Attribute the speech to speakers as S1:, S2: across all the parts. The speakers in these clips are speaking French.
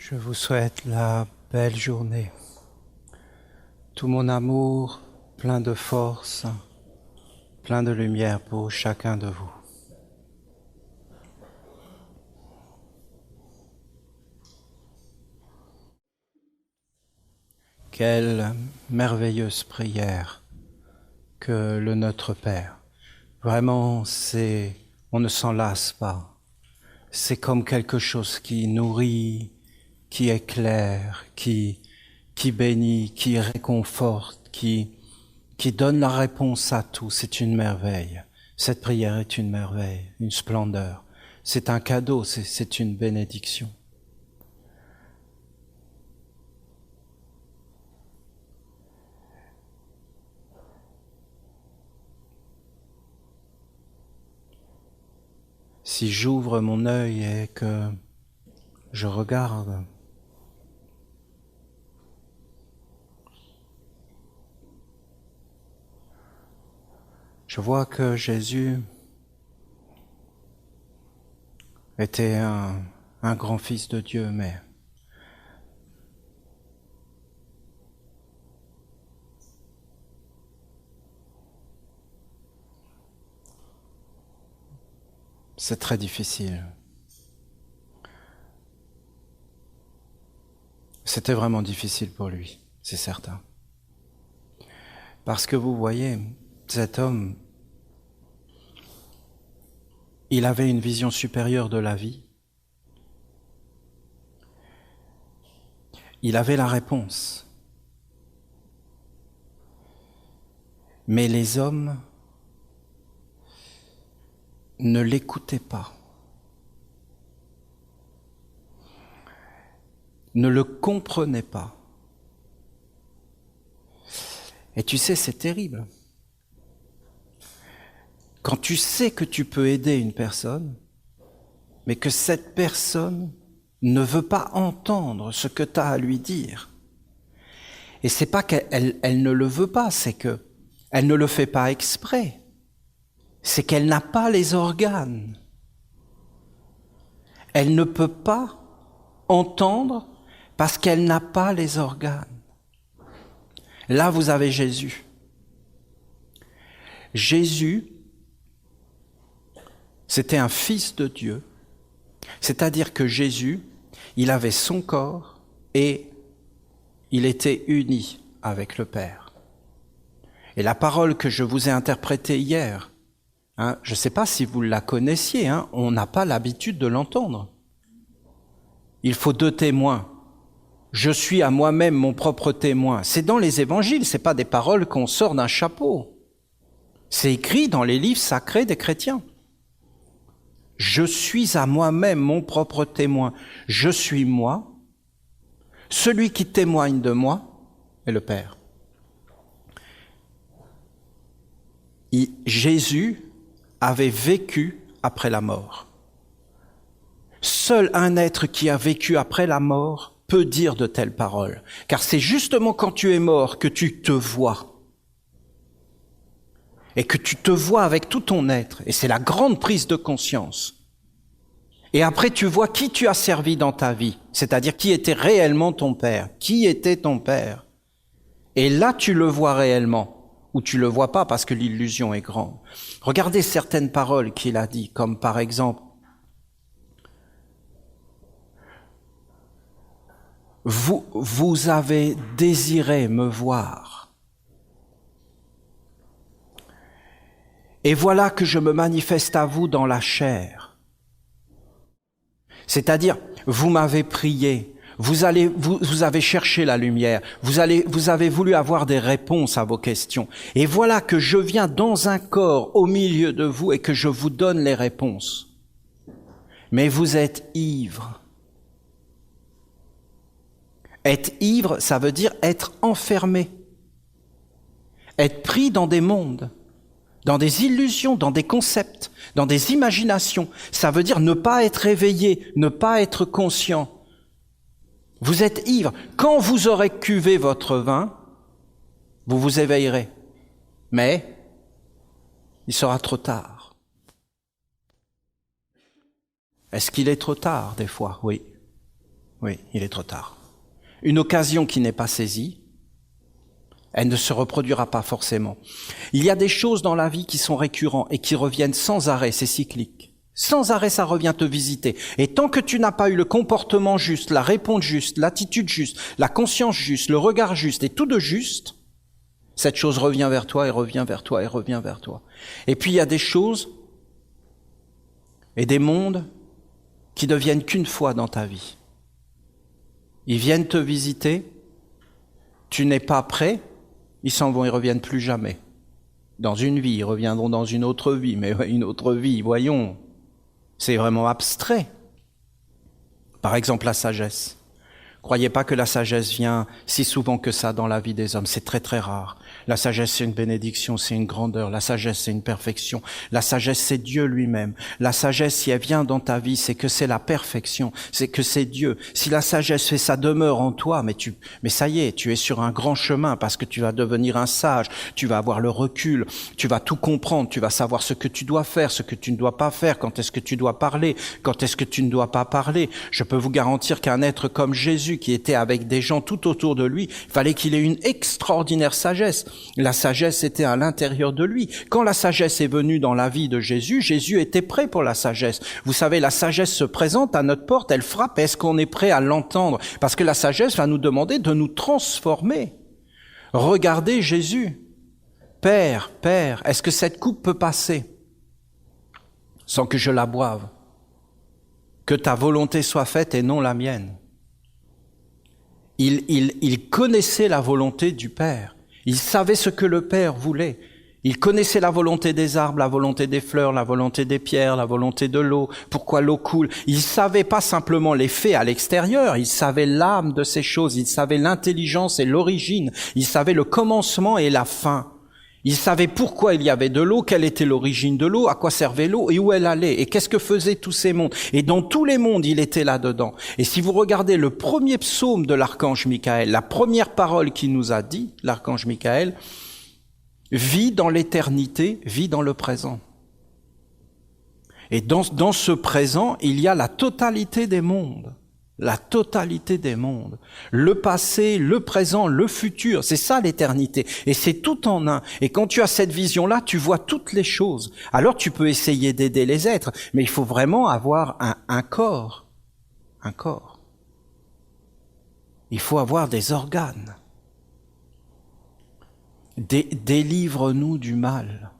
S1: Je vous souhaite la belle journée. Tout mon amour, plein de force, plein de lumière pour chacun de vous. Quelle merveilleuse prière que le Notre Père. Vraiment, on ne s'en lasse pas. C'est comme quelque chose qui nourrit, qui éclaire, qui bénit, qui réconforte, qui donne la réponse à tout. C'est une merveille. Cette prière est une merveille, une splendeur. C'est un cadeau, c'est une bénédiction. Si j'ouvre mon œil et que je regarde, je vois que Jésus était un grand fils de Dieu, mais c'est très difficile. C'était vraiment difficile pour lui, c'est certain. Parce que vous voyez, cet homme, il avait une vision supérieure de la vie. Il avait la réponse. Mais les hommes ne l'écoutaient pas, ne le comprenaient pas. Et tu sais, c'est terrible. Quand tu sais que tu peux aider une personne, mais que cette personne ne veut pas entendre ce que tu as à lui dire. Et c'est pas qu'elle ne le veut pas, c'est que elle ne le fait pas exprès. C'est qu'elle n'a pas les organes. Elle ne peut pas entendre parce qu'elle n'a pas les organes. Là, vous avez Jésus. Jésus, c'était un fils de Dieu. C'est-à-dire que Jésus, il avait son corps et il était uni avec le Père. Et la parole que je vous ai interprétée hier, je ne sais pas si vous la connaissiez, on n'a pas l'habitude de l'entendre. Il faut 2 témoins. Je suis à moi-même mon propre témoin. C'est dans les évangiles, ce n'est pas des paroles qu'on sort d'un chapeau. C'est écrit dans les livres sacrés des chrétiens. Je suis à moi-même mon propre témoin. Je suis moi. Celui qui témoigne de moi est le Père. Jésus avait vécu après la mort. Seul un être qui a vécu après la mort peut dire de telles paroles. Car c'est justement quand tu es mort que tu te vois. Et que tu te vois avec tout ton être. Et c'est la grande prise de conscience. Et après, tu vois qui tu as servi dans ta vie. C'est-à-dire qui était réellement ton père. Qui était ton père. Et là, tu le vois réellement. Ou tu le vois pas parce que l'illusion est grande. Regardez certaines paroles qu'il a dit, comme par exemple, vous avez désiré me voir. Et voilà que je me manifeste à vous dans la chair. C'est-à-dire, vous m'avez prié, vous avez cherché la lumière, vous avez voulu avoir des réponses à vos questions. Et voilà que je viens dans un corps au milieu de vous et que je vous donne les réponses. Mais vous êtes ivres. Être ivre, ça veut dire être enfermé, être pris dans des mondes, dans des illusions, dans des concepts, dans des imaginations. Ça veut dire ne pas être éveillé, ne pas être conscient. Vous êtes ivre. Quand vous aurez cuvé votre vin, vous vous éveillerez. Mais il sera trop tard. Est-ce qu'il est trop tard des fois? Oui. Oui, il est trop tard. Une occasion qui n'est pas saisie, elle ne se reproduira pas forcément. Il y a des choses dans la vie qui sont récurrentes et qui reviennent sans arrêt, c'est cyclique. Sans arrêt, ça revient te visiter. Et tant que tu n'as pas eu le comportement juste, la réponse juste, l'attitude juste, la conscience juste, le regard juste et tout de juste, cette chose revient vers toi et revient vers toi et revient vers toi. Et puis il y a des choses et des mondes qui ne viennent qu'une fois dans ta vie. Ils viennent te visiter, tu n'es pas prêt, ils s'en vont, ils reviennent plus jamais. Dans une vie, ils reviendront dans une autre vie, mais une autre vie, voyons, c'est vraiment abstrait. Par exemple, la sagesse. Croyez pas que la sagesse vient si souvent que ça dans la vie des hommes, c'est très très rare. La sagesse, c'est une bénédiction, c'est une grandeur. La sagesse, c'est une perfection. La sagesse, c'est Dieu lui-même. La sagesse, si elle vient dans ta vie, c'est que c'est la perfection, c'est que c'est Dieu. Si la sagesse fait sa demeure en toi, mais ça y est, tu es sur un grand chemin parce que tu vas devenir un sage, tu vas avoir le recul, tu vas tout comprendre, tu vas savoir ce que tu dois faire, ce que tu ne dois pas faire, quand est-ce que tu dois parler, quand est-ce que tu ne dois pas parler. Je peux vous garantir qu'un être comme Jésus, qui était avec des gens tout autour de lui, il fallait qu'il ait une extraordinaire sagesse. La sagesse était à l'intérieur de lui. Quand la sagesse est venue dans la vie de Jésus, Jésus était prêt pour la sagesse. Vous savez, la sagesse se présente à notre porte, elle frappe. Est-ce qu'on est prêt à l'entendre? Parce que la sagesse va nous demander de nous transformer. Regardez Jésus. Père, est-ce que cette coupe peut passer sans que je la boive? Que ta volonté soit faite et non la mienne. Il connaissait la volonté du Père. Il savait ce que le Père voulait. Il connaissait la volonté des arbres, la volonté des fleurs, la volonté des pierres, la volonté de l'eau, pourquoi l'eau coule. Il savait pas simplement les faits à l'extérieur, il savait l'âme de ces choses, il savait l'intelligence et l'origine, il savait le commencement et la fin. Il savait pourquoi il y avait de l'eau, quelle était l'origine de l'eau, à quoi servait l'eau et où elle allait, et qu'est-ce que faisaient tous ces mondes. Et dans tous les mondes, il était là-dedans. Et si vous regardez le premier psaume de l'archange Michael, la première parole qu'il nous a dit, l'archange Michael, vis dans l'éternité, vis dans le présent. Et dans ce présent, il y a la totalité des mondes. La totalité des mondes. Le passé, le présent, le futur. C'est ça l'éternité. Et c'est tout en un. Et quand tu as cette vision-là, tu vois toutes les choses. Alors tu peux essayer d'aider les êtres, mais il faut vraiment avoir un corps. Un corps. Il faut avoir des organes. Délivre-nous du mal.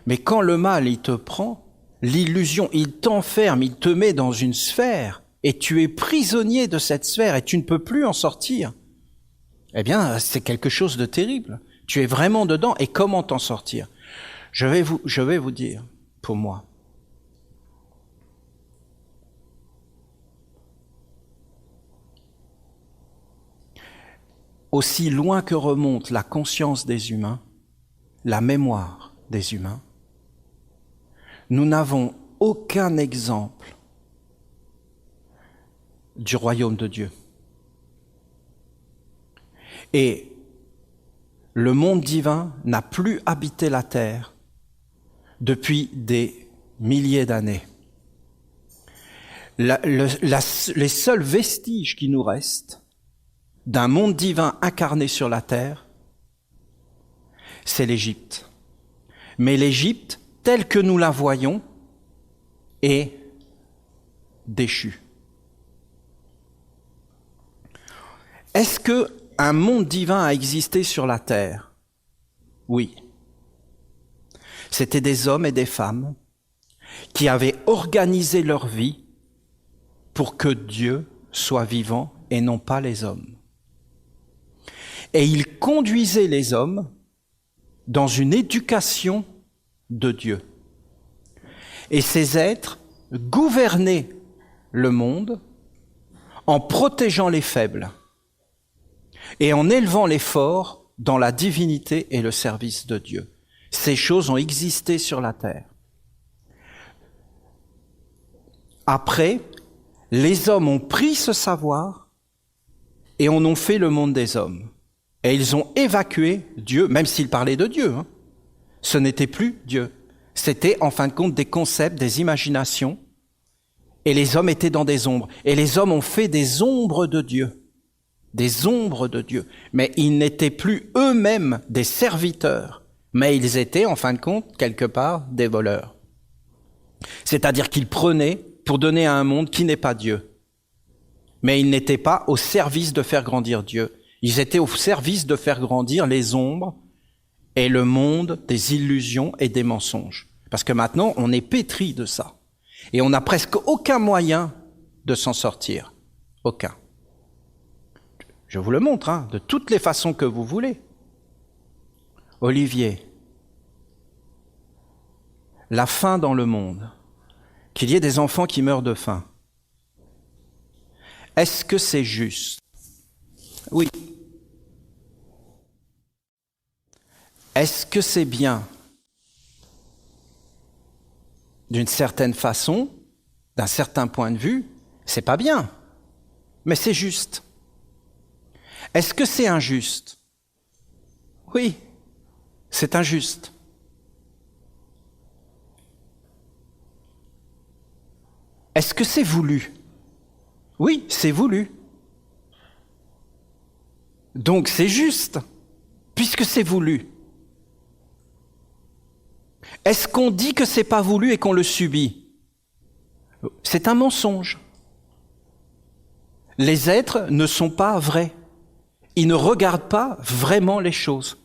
S1: Mais quand le mal, il te prend, l'illusion, il t'enferme, il te met dans une sphère, et tu es prisonnier de cette sphère, et tu ne peux plus en sortir. Eh bien, c'est quelque chose de terrible. Tu es vraiment dedans, et comment t'en sortir? Je vais vous dire, pour moi, aussi loin que remonte la conscience des humains, la mémoire des humains, nous n'avons aucun exemple du royaume de Dieu. Et le monde divin n'a plus habité la terre depuis des milliers d'années. Les seuls vestiges qui nous restent d'un monde divin incarné sur la terre, c'est l'Égypte. Mais l'Égypte, telle que nous la voyons, est déchue. Est-ce qu'un monde divin a existé sur la terre? Oui. C'était des hommes et des femmes qui avaient organisé leur vie pour que Dieu soit vivant et non pas les hommes. Et ils conduisaient les hommes dans une éducation de Dieu. Et ces êtres gouvernaient le monde en protégeant les faibles et en élevant les forts dans la divinité et le service de Dieu. Ces choses ont existé sur la terre. Après, les hommes ont pris ce savoir et en ont fait le monde des hommes. Et ils ont évacué Dieu, même s'ils parlaient de Dieu. Ce n'était plus Dieu. C'était, en fin de compte, des concepts, des imaginations. Et les hommes étaient dans des ombres. Et les hommes ont fait des ombres de Dieu. Des ombres de Dieu. Mais ils n'étaient plus eux-mêmes des serviteurs. Mais ils étaient, en fin de compte, quelque part, des voleurs. C'est-à-dire qu'ils prenaient pour donner à un monde qui n'est pas Dieu. Mais ils n'étaient pas au service de faire grandir Dieu. Ils étaient au service de faire grandir les ombres et le monde des illusions et des mensonges. Parce que maintenant, on est pétri de ça. Et on n'a presque aucun moyen de s'en sortir. Aucun. Je vous le montre, de toutes les façons que vous voulez. Olivier, la faim dans le monde, qu'il y ait des enfants qui meurent de faim, est-ce que c'est juste? Oui. Est-ce que c'est bien? D'une certaine façon, d'un certain point de vue, c'est pas bien, mais c'est juste. Est-ce que c'est injuste? Oui, c'est injuste. Est-ce que c'est voulu? Oui, c'est voulu. Donc c'est juste, puisque c'est voulu. Est-ce qu'on dit que c'est pas voulu et qu'on le subit? C'est un mensonge. Les êtres ne sont pas vrais. Ils ne regardent pas vraiment les choses.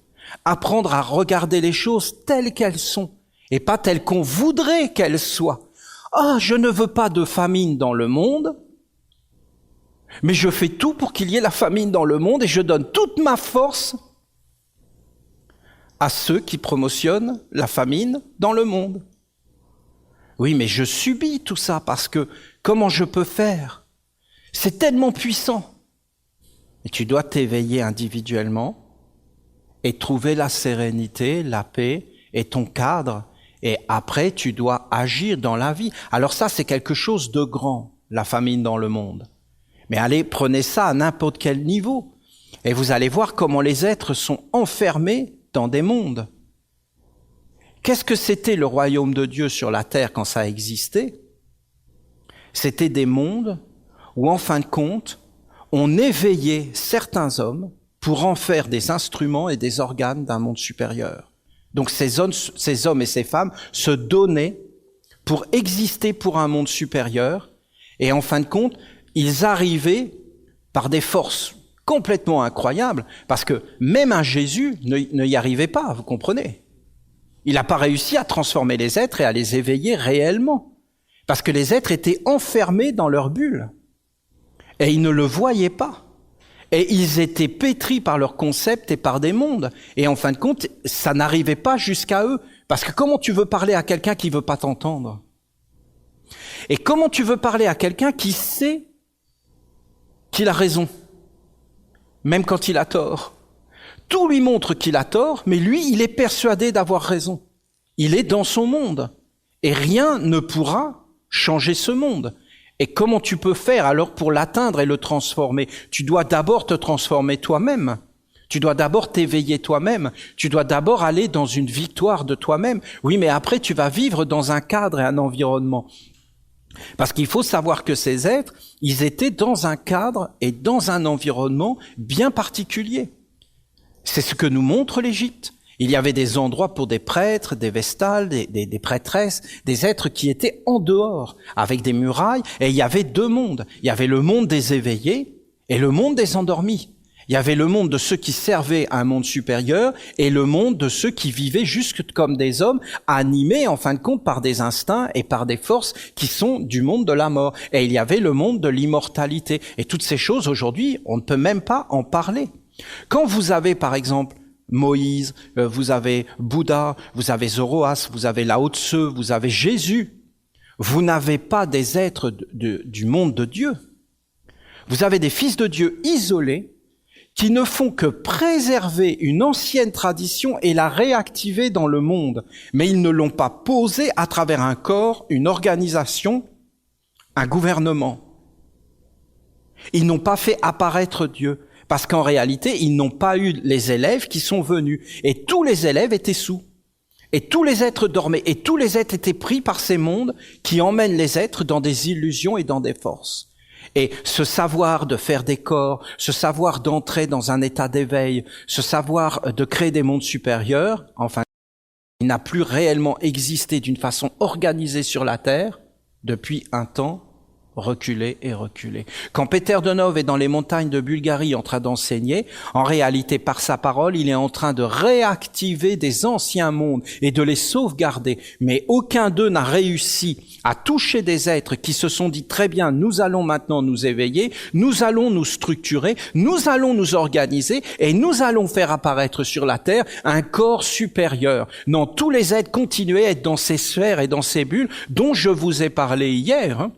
S1: Apprendre à regarder les choses telles qu'elles sont et pas telles qu'on voudrait qu'elles soient. Ah, je ne veux pas de famine dans le monde, mais je fais tout pour qu'il y ait la famine dans le monde et je donne toute ma force à ceux qui promotionnent la famine dans le monde. Oui, mais je subis tout ça parce que comment je peux faire? C'est tellement puissant. Et tu dois t'éveiller individuellement et trouver la sérénité, la paix et ton cadre. Et après, tu dois agir dans la vie. Alors ça, c'est quelque chose de grand, la famine dans le monde. Mais allez, prenez ça à n'importe quel niveau. Et vous allez voir comment les êtres sont enfermés dans des mondes. Qu'est-ce que c'était le royaume de Dieu sur la terre quand ça existait? C'était des mondes où, en fin de compte, on éveillait certains hommes pour en faire des instruments et des organes d'un monde supérieur. Donc ces hommes et ces femmes se donnaient pour exister pour un monde supérieur, et en fin de compte, ils arrivaient par des forces complètement incroyables, parce que même un Jésus ne y arrivait pas, vous comprenez? Il n'a pas réussi à transformer les êtres et à les éveiller réellement, parce que les êtres étaient enfermés dans leur bulle, et ils ne le voyaient pas. Et ils étaient pétris par leurs concepts et par des mondes. Et en fin de compte, ça n'arrivait pas jusqu'à eux. Parce que comment tu veux parler à quelqu'un qui veut pas t'entendre? Et comment tu veux parler à quelqu'un qui sait qu'il a raison, même quand il a tort? Tout lui montre qu'il a tort, mais lui, il est persuadé d'avoir raison. Il est dans son monde. Et rien ne pourra changer ce monde. Et comment tu peux faire alors pour l'atteindre et le transformer? Tu dois d'abord te transformer toi-même. Tu dois d'abord t'éveiller toi-même. Tu dois d'abord aller dans une victoire de toi-même. Oui, mais après, tu vas vivre dans un cadre et un environnement. Parce qu'il faut savoir que ces êtres, ils étaient dans un cadre et dans un environnement bien particulier. C'est ce que nous montre l'Égypte. Il y avait des endroits pour des prêtres, des vestales, des prêtresses, des êtres qui étaient en dehors, avec des murailles, et il y avait deux mondes. Il y avait le monde des éveillés et le monde des endormis. Il y avait le monde de ceux qui servaient à un monde supérieur et le monde de ceux qui vivaient juste comme des hommes, animés en fin de compte par des instincts et par des forces qui sont du monde de la mort. Et il y avait le monde de l'immortalité. Et toutes ces choses, aujourd'hui, on ne peut même pas en parler. Quand vous avez, par exemple, Moïse, vous avez Bouddha, vous avez Zoroastre, vous avez Lao Tse, vous avez Jésus. Vous n'avez pas des êtres du monde de Dieu. Vous avez des fils de Dieu isolés qui ne font que préserver une ancienne tradition et la réactiver dans le monde. Mais ils ne l'ont pas posée à travers un corps, une organisation, un gouvernement. Ils n'ont pas fait apparaître Dieu. Parce qu'en réalité, ils n'ont pas eu les élèves qui sont venus. Et tous les élèves étaient sous. Et tous les êtres dormaient, et tous les êtres étaient pris par ces mondes qui emmènent les êtres dans des illusions et dans des forces. Et ce savoir de faire des corps, ce savoir d'entrer dans un état d'éveil, ce savoir de créer des mondes supérieurs, enfin, il n'a plus réellement existé d'une façon organisée sur la Terre depuis un temps reculé et reculé. Quand Peter Denov est dans les montagnes de Bulgarie en train d'enseigner, en réalité, par sa parole, il est en train de réactiver des anciens mondes et de les sauvegarder. Mais aucun d'eux n'a réussi à toucher des êtres qui se sont dit très bien, nous allons maintenant nous éveiller, nous allons nous structurer, nous allons nous organiser et nous allons faire apparaître sur la Terre un corps supérieur. Non, tous les êtres continuaient à être dans ces sphères et dans ces bulles dont je vous ai parlé hier,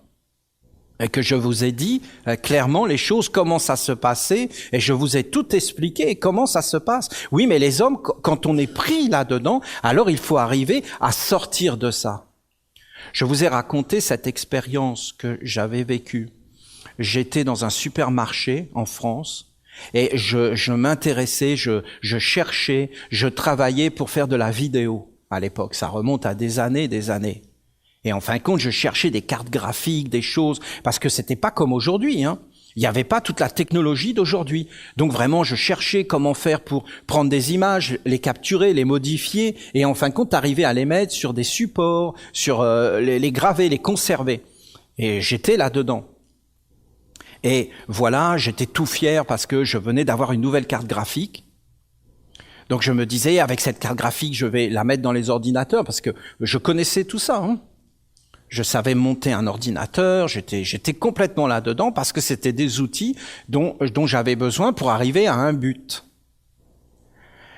S1: et que je vous ai dit clairement les choses commencent à se passer, et je vous ai tout expliqué comment ça se passe. Oui, mais les hommes, quand on est pris là-dedans, alors il faut arriver à sortir de ça. Je vous ai raconté cette expérience que j'avais vécue. J'étais dans un supermarché en France, et je m'intéressais, je cherchais, je travaillais pour faire de la vidéo à l'époque. Ça remonte à des années. Et en fin de compte, je cherchais des cartes graphiques, des choses, parce que c'était pas comme aujourd'hui, hein. Il n'y avait pas toute la technologie d'aujourd'hui. Donc vraiment, je cherchais comment faire pour prendre des images, les capturer, les modifier, et en fin de compte, arriver à les mettre sur des supports, sur les graver, les conserver. Et j'étais là-dedans. Et voilà, j'étais tout fier parce que je venais d'avoir une nouvelle carte graphique. Donc je me disais, avec cette carte graphique, je vais la mettre dans les ordinateurs, parce que je connaissais tout ça, hein. Je savais monter un ordinateur, j'étais complètement là-dedans parce que c'était des outils dont j'avais besoin pour arriver à un but.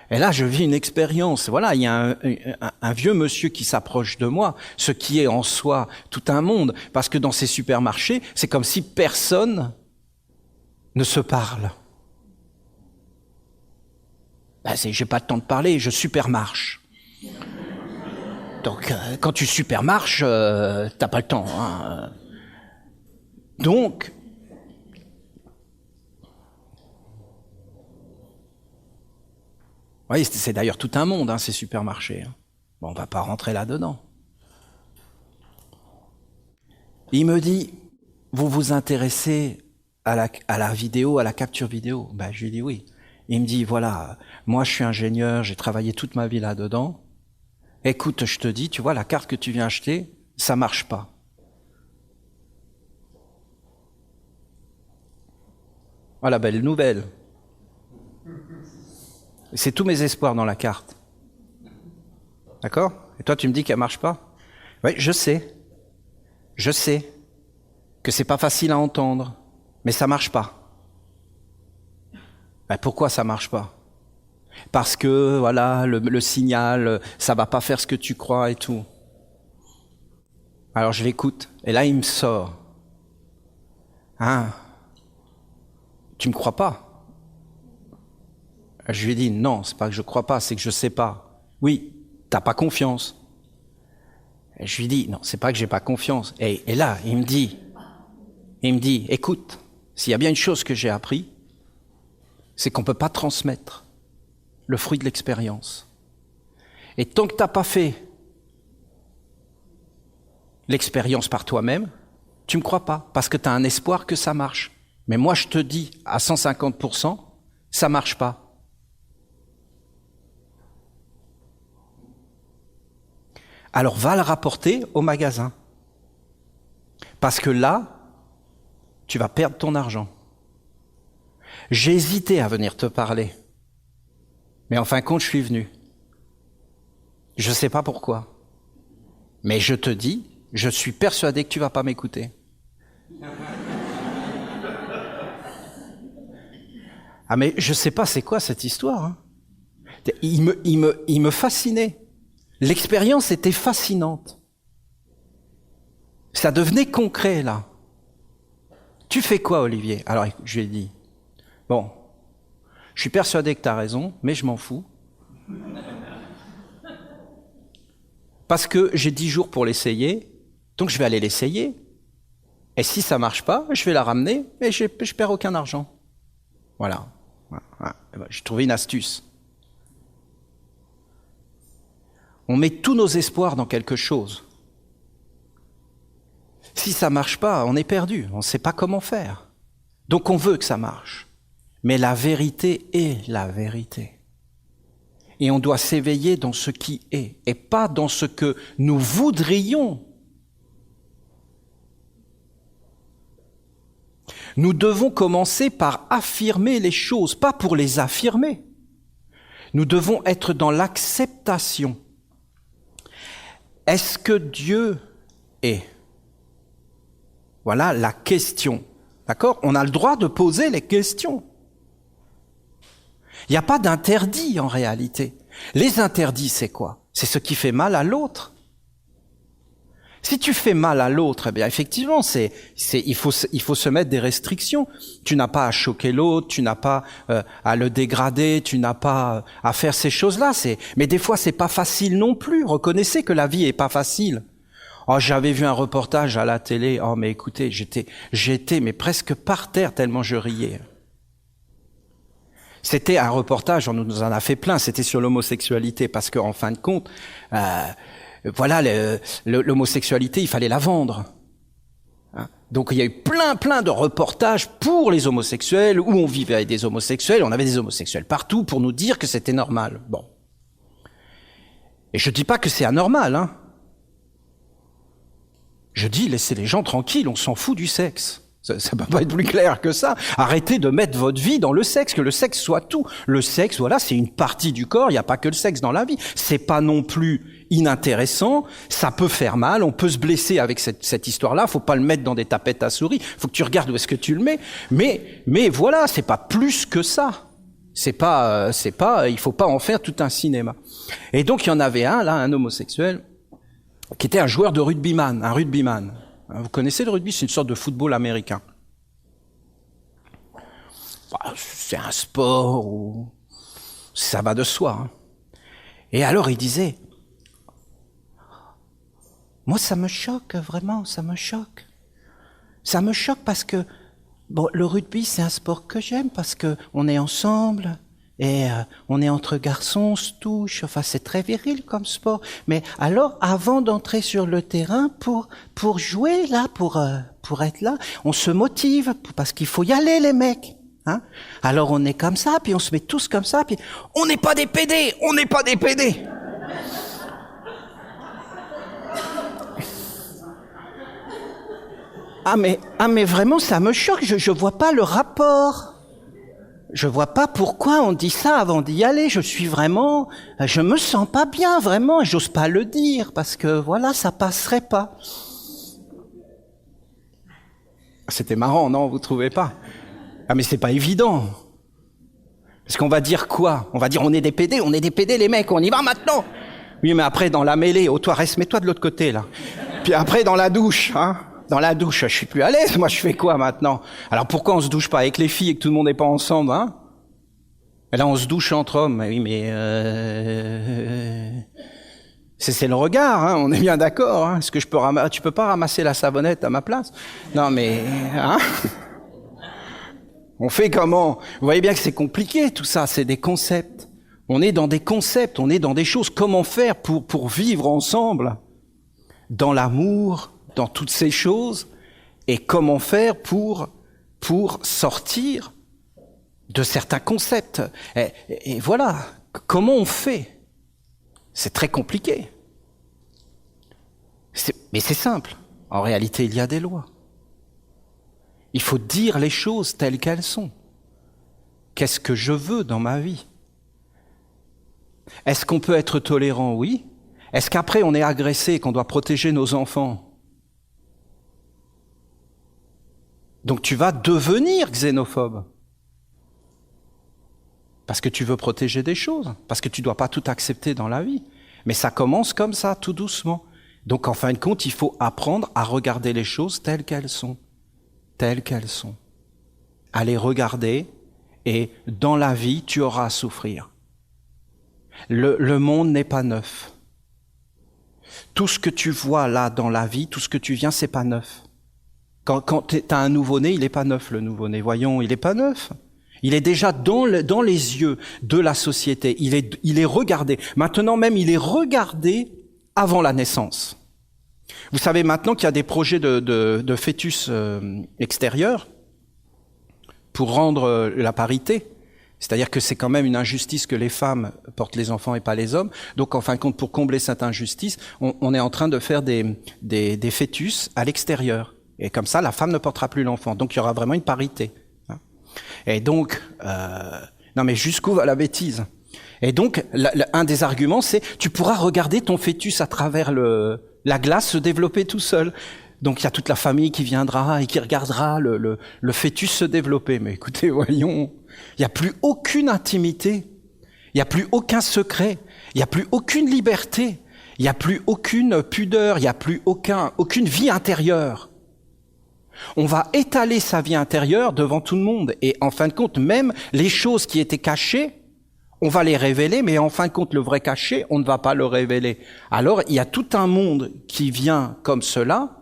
S1: Et là, je vis une expérience. Voilà, il y a un vieux monsieur qui s'approche de moi, ce qui est en soi tout un monde, parce que dans ces supermarchés, c'est comme si personne ne se parle. Ben, j'ai pas le temps de parler, je supermarche. Donc, quand tu supermarches, t'as pas le temps, hein. Donc, oui, c'est d'ailleurs tout un monde, hein, ces supermarchés. Hein. Bon, on va pas rentrer là-dedans. Il me dit, vous vous intéressez à la vidéo, à la capture vidéo? Ben, je lui dis oui. Il me dit, voilà, moi je suis ingénieur, j'ai travaillé toute ma vie là-dedans. Écoute, je te dis, tu vois, la carte que tu viens acheter, ça marche pas. Voilà, belle nouvelle. C'est tous mes espoirs dans la carte. D'accord? Et toi, tu me dis qu'elle marche pas? Oui, je sais. Je sais que c'est pas facile à entendre, mais ça marche pas. Ben, pourquoi ça marche pas? Parce que, voilà, le signal, ça va pas faire ce que tu crois et tout. Alors je l'écoute, et là il me sort. Hein? Tu me crois pas? Je lui dis, non, c'est pas que je crois pas, c'est que je sais pas. Oui, t'as pas confiance. Et je lui dis, non, c'est pas que j'ai pas confiance. Et là, il me dit, écoute, s'il y a bien une chose que j'ai appris, c'est qu'on peut pas transmettre le fruit de l'expérience. Et tant que tu n'as pas fait l'expérience par toi-même, tu ne me crois pas, parce que tu as un espoir que ça marche. Mais moi, je te dis à 150%, ça ne marche pas. Alors va le rapporter au magasin. Parce que là, tu vas perdre ton argent. J'ai hésité à venir te parler. Mais en fin de compte, je suis venu. Je ne sais pas pourquoi. Mais je te dis, je suis persuadé que tu ne vas pas m'écouter. Ah mais je ne sais pas c'est quoi cette histoire. Hein. Il me fascinait. L'expérience était fascinante. Ça devenait concret là. Tu fais quoi, Olivier? Alors je lui ai dit, bon, je suis persuadé que tu as raison, mais je m'en fous. Parce que j'ai 10 jours pour l'essayer, donc je vais aller l'essayer. Et si ça marche pas, je vais la ramener et je perds aucun argent. Voilà. J'ai trouvé une astuce. On met tous nos espoirs dans quelque chose. Si ça marche pas, on est perdu, on ne sait pas comment faire. Donc on veut que ça marche. Mais la vérité est la vérité. Et on doit s'éveiller dans ce qui est, et pas dans ce que nous voudrions. Nous devons commencer par affirmer les choses, pas pour les affirmer. Nous devons être dans l'acceptation. Est-ce que Dieu est? Voilà la question. D'accord? On a le droit de poser les questions. Il n'y a pas d'interdit en réalité. Les interdits, c'est quoi? C'est ce qui fait mal à l'autre. Si tu fais mal à l'autre, eh bien effectivement, il faut se mettre des restrictions. Tu n'as pas à choquer l'autre, tu n'as pas à le dégrader, tu n'as pas à faire ces choses-là. Mais des fois, c'est pas facile non plus. Reconnaissez que la vie est pas facile. Oh, j'avais vu un reportage à la télé. Oh, mais écoutez, j'étais mais presque par terre tellement je riais. C'était un reportage, on nous en a fait plein. C'était sur l'homosexualité parce qu'en fin de compte. Voilà, l'homosexualité, il fallait la vendre. Hein? Donc il y a eu plein de reportages pour les homosexuels, où on vivait avec des homosexuels, on avait des homosexuels partout pour nous dire que c'était normal. Bon. Et je dis pas que c'est anormal, hein. Je dis, laissez les gens tranquilles, on s'en fout du sexe. Ça peut pas être plus clair que ça. Arrêtez de mettre votre vie dans le sexe, que le sexe soit tout. Le sexe, voilà, c'est une partie du corps, il n'y a pas que le sexe dans la vie. C'est pas non plus inintéressant, ça peut faire mal, on peut se blesser avec cette histoire-là, faut pas le mettre dans des tapettes à souris, faut que tu regardes où est-ce que tu le mets. Mais voilà, c'est pas plus que ça. C'est pas, il faut pas en faire tout un cinéma. Et donc il y en avait un homosexuel, qui était un joueur de rugbyman, un rugbyman. Vous connaissez le rugby, c'est une sorte de football américain. C'est un sport où ça va de soi. Hein. Et alors il disait, moi ça me choque vraiment, ça me choque. Ça me choque parce que le rugby c'est un sport que j'aime parce que on est ensemble. Et on est entre garçons, on se touche, enfin c'est très viril comme sport. Mais alors, avant d'entrer sur le terrain pour jouer là, pour être là, on se motive parce qu'il faut y aller les mecs. Hein? Alors on est comme ça, puis on se met tous comme ça, puis on n'est pas des PD, on n'est pas des PD. Ah mais vraiment ça me choque, je vois pas le rapport. Je vois pas pourquoi on dit ça avant d'y aller. Je me sens pas bien, vraiment. J'ose pas le dire parce que voilà, ça passerait pas. C'était marrant, non? Vous trouvez pas? Ah, mais c'est pas évident. Parce qu'on va dire quoi? On va dire on est des PD les mecs, on y va maintenant. Oui, mais après dans la mêlée, toi reste, mets-toi de l'autre côté là. Puis après dans la douche, hein? Dans la douche, je suis plus à l'aise. Moi, je fais quoi maintenant? Alors, pourquoi on se douche pas avec les filles et que tout le monde n'est pas ensemble, hein? Et là, on se douche entre hommes. Oui, mais c'est le regard, hein? On est bien d'accord. Hein? Est-ce que tu peux pas ramasser la savonnette à ma place? Non, mais hein? On fait comment? Vous voyez bien que c'est compliqué tout ça. C'est des concepts. On est dans des concepts. On est dans des choses. Comment faire pour vivre ensemble dans l'amour? Dans toutes ces choses, et comment faire pour sortir de certains concepts. Et voilà, comment on fait? C'est très compliqué. Mais c'est simple. En réalité, il y a des lois. Il faut dire les choses telles qu'elles sont. Qu'est-ce que je veux dans ma vie? Est-ce qu'on peut être tolérant? Oui. Est-ce qu'après on est agressé et qu'on doit protéger nos enfants? Donc tu vas devenir xénophobe. Parce que tu veux protéger des choses. Parce que tu ne dois pas tout accepter dans la vie. Mais ça commence comme ça, tout doucement. Donc en fin de compte, il faut apprendre à regarder les choses telles qu'elles sont. Telles qu'elles sont. À les regarder, et dans la vie, tu auras à souffrir. Le monde n'est pas neuf. Tout ce que tu vois là dans la vie, tout ce que tu viens, c'est pas neuf. Quand tu as un nouveau-né, il n'est pas neuf, le nouveau-né. Voyons, il n'est pas neuf. Il est déjà dans les yeux de la société. Il est regardé. Maintenant même, il est regardé avant la naissance. Vous savez maintenant qu'il y a des projets de fœtus extérieurs pour rendre la parité. C'est-à-dire que c'est quand même une injustice que les femmes portent les enfants et pas les hommes. Donc, en fin de compte, pour combler cette injustice, on est en train de faire des fœtus à l'extérieur. Et comme ça, la femme ne portera plus l'enfant. Donc, il y aura vraiment une parité. Et donc, non mais jusqu'où va la bêtise? Et donc, un des arguments, c'est tu pourras regarder ton fœtus à travers la glace se développer tout seul. Donc, il y a toute la famille qui viendra et qui regardera le fœtus se développer. Mais écoutez, voyons, il n'y a plus aucune intimité, il n'y a plus aucun secret, il n'y a plus aucune liberté, il n'y a plus aucune pudeur, il n'y a plus aucune vie intérieure. On va étaler sa vie intérieure devant tout le monde. Et en fin de compte, même les choses qui étaient cachées, on va les révéler, mais en fin de compte, le vrai caché, on ne va pas le révéler. Alors, il y a tout un monde qui vient comme cela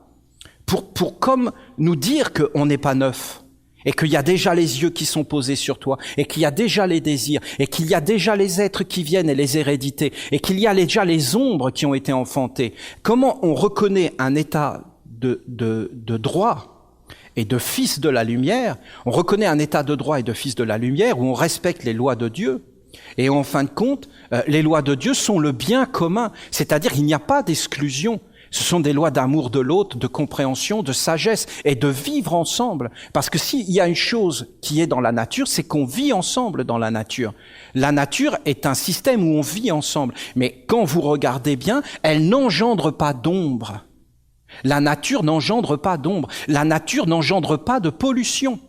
S1: pour comme nous dire qu'on n'est pas neuf, et qu'il y a déjà les yeux qui sont posés sur toi, et qu'il y a déjà les désirs, et qu'il y a déjà les êtres qui viennent et les héredités, et qu'il y a déjà les ombres qui ont été enfantées. Comment on reconnaît un état de droit et de fils de la lumière? On reconnaît un état de droit et de fils de la lumière où on respecte les lois de Dieu. Et en fin de compte, les lois de Dieu sont le bien commun, c'est-à-dire qu'il n'y a pas d'exclusion. Ce sont des lois d'amour de l'autre, de compréhension, de sagesse et de vivre ensemble. Parce que s'il y a une chose qui est dans la nature, c'est qu'on vit ensemble dans la nature. La nature est un système où on vit ensemble. Mais quand vous regardez bien, elle n'engendre pas d'ombre. La nature n'engendre pas d'ombre. La nature n'engendre pas de pollution.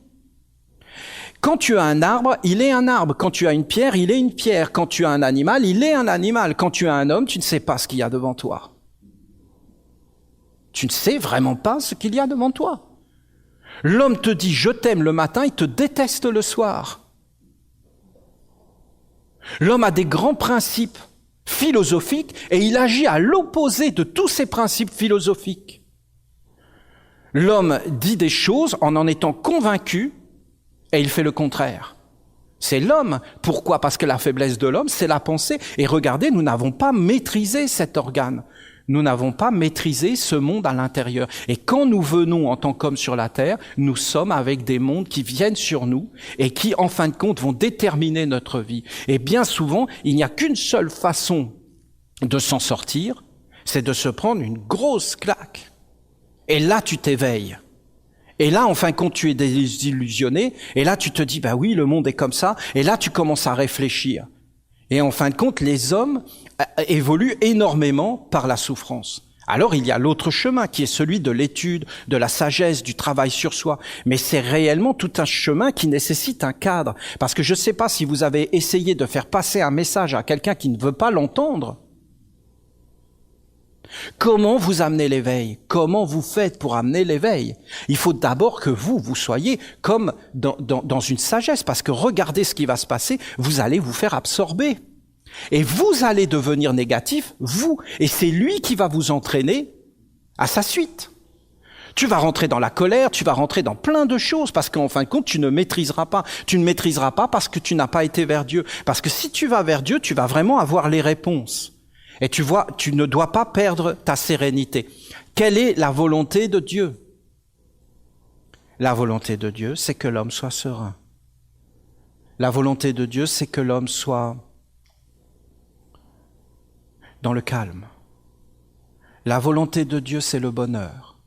S1: Quand tu as un arbre, il est un arbre. Quand tu as une pierre, il est une pierre. Quand tu as un animal, il est un animal. Quand tu as un homme, tu ne sais pas ce qu'il y a devant toi. Tu ne sais vraiment pas ce qu'il y a devant toi. L'homme te dit « je t'aime » le matin, il te déteste le soir. L'homme a des grands principes philosophiques et il agit à l'opposé de tous ces principes philosophiques. L'homme dit des choses en étant convaincu et il fait le contraire. C'est l'homme. Pourquoi? Parce que la faiblesse de l'homme, c'est la pensée. Et regardez, nous n'avons pas maîtrisé cet organe. Nous n'avons pas maîtrisé ce monde à l'intérieur. Et quand nous venons en tant qu'hommes sur la terre, nous sommes avec des mondes qui viennent sur nous et qui, en fin de compte, vont déterminer notre vie. Et bien souvent, il n'y a qu'une seule façon de s'en sortir, c'est de se prendre une grosse claque. Et là, tu t'éveilles. Et là, en fin de compte, tu es désillusionné. Et là, tu te dis, bah oui, le monde est comme ça. Et là, tu commences à réfléchir. Et en fin de compte, les hommes évoluent énormément par la souffrance. Alors, il y a l'autre chemin qui est celui de l'étude, de la sagesse, du travail sur soi. Mais c'est réellement tout un chemin qui nécessite un cadre. Parce que je ne sais pas si vous avez essayé de faire passer un message à quelqu'un qui ne veut pas l'entendre. Comment vous amenez l'éveil? Comment vous faites pour amener l'éveil? Il faut d'abord que vous soyez comme dans une sagesse, parce que regardez ce qui va se passer, vous allez vous faire absorber. Et vous allez devenir négatif, vous, et c'est lui qui va vous entraîner à sa suite. Tu vas rentrer dans la colère, tu vas rentrer dans plein de choses, parce qu'en fin de compte, tu ne maîtriseras pas. Tu ne maîtriseras pas parce que tu n'as pas été vers Dieu. Parce que si tu vas vers Dieu, tu vas vraiment avoir les réponses. Et tu vois, tu ne dois pas perdre ta sérénité. Quelle est la volonté de Dieu? La volonté de Dieu, c'est que l'homme soit serein. La volonté de Dieu, c'est que l'homme soit dans le calme. La volonté de Dieu, c'est le bonheur.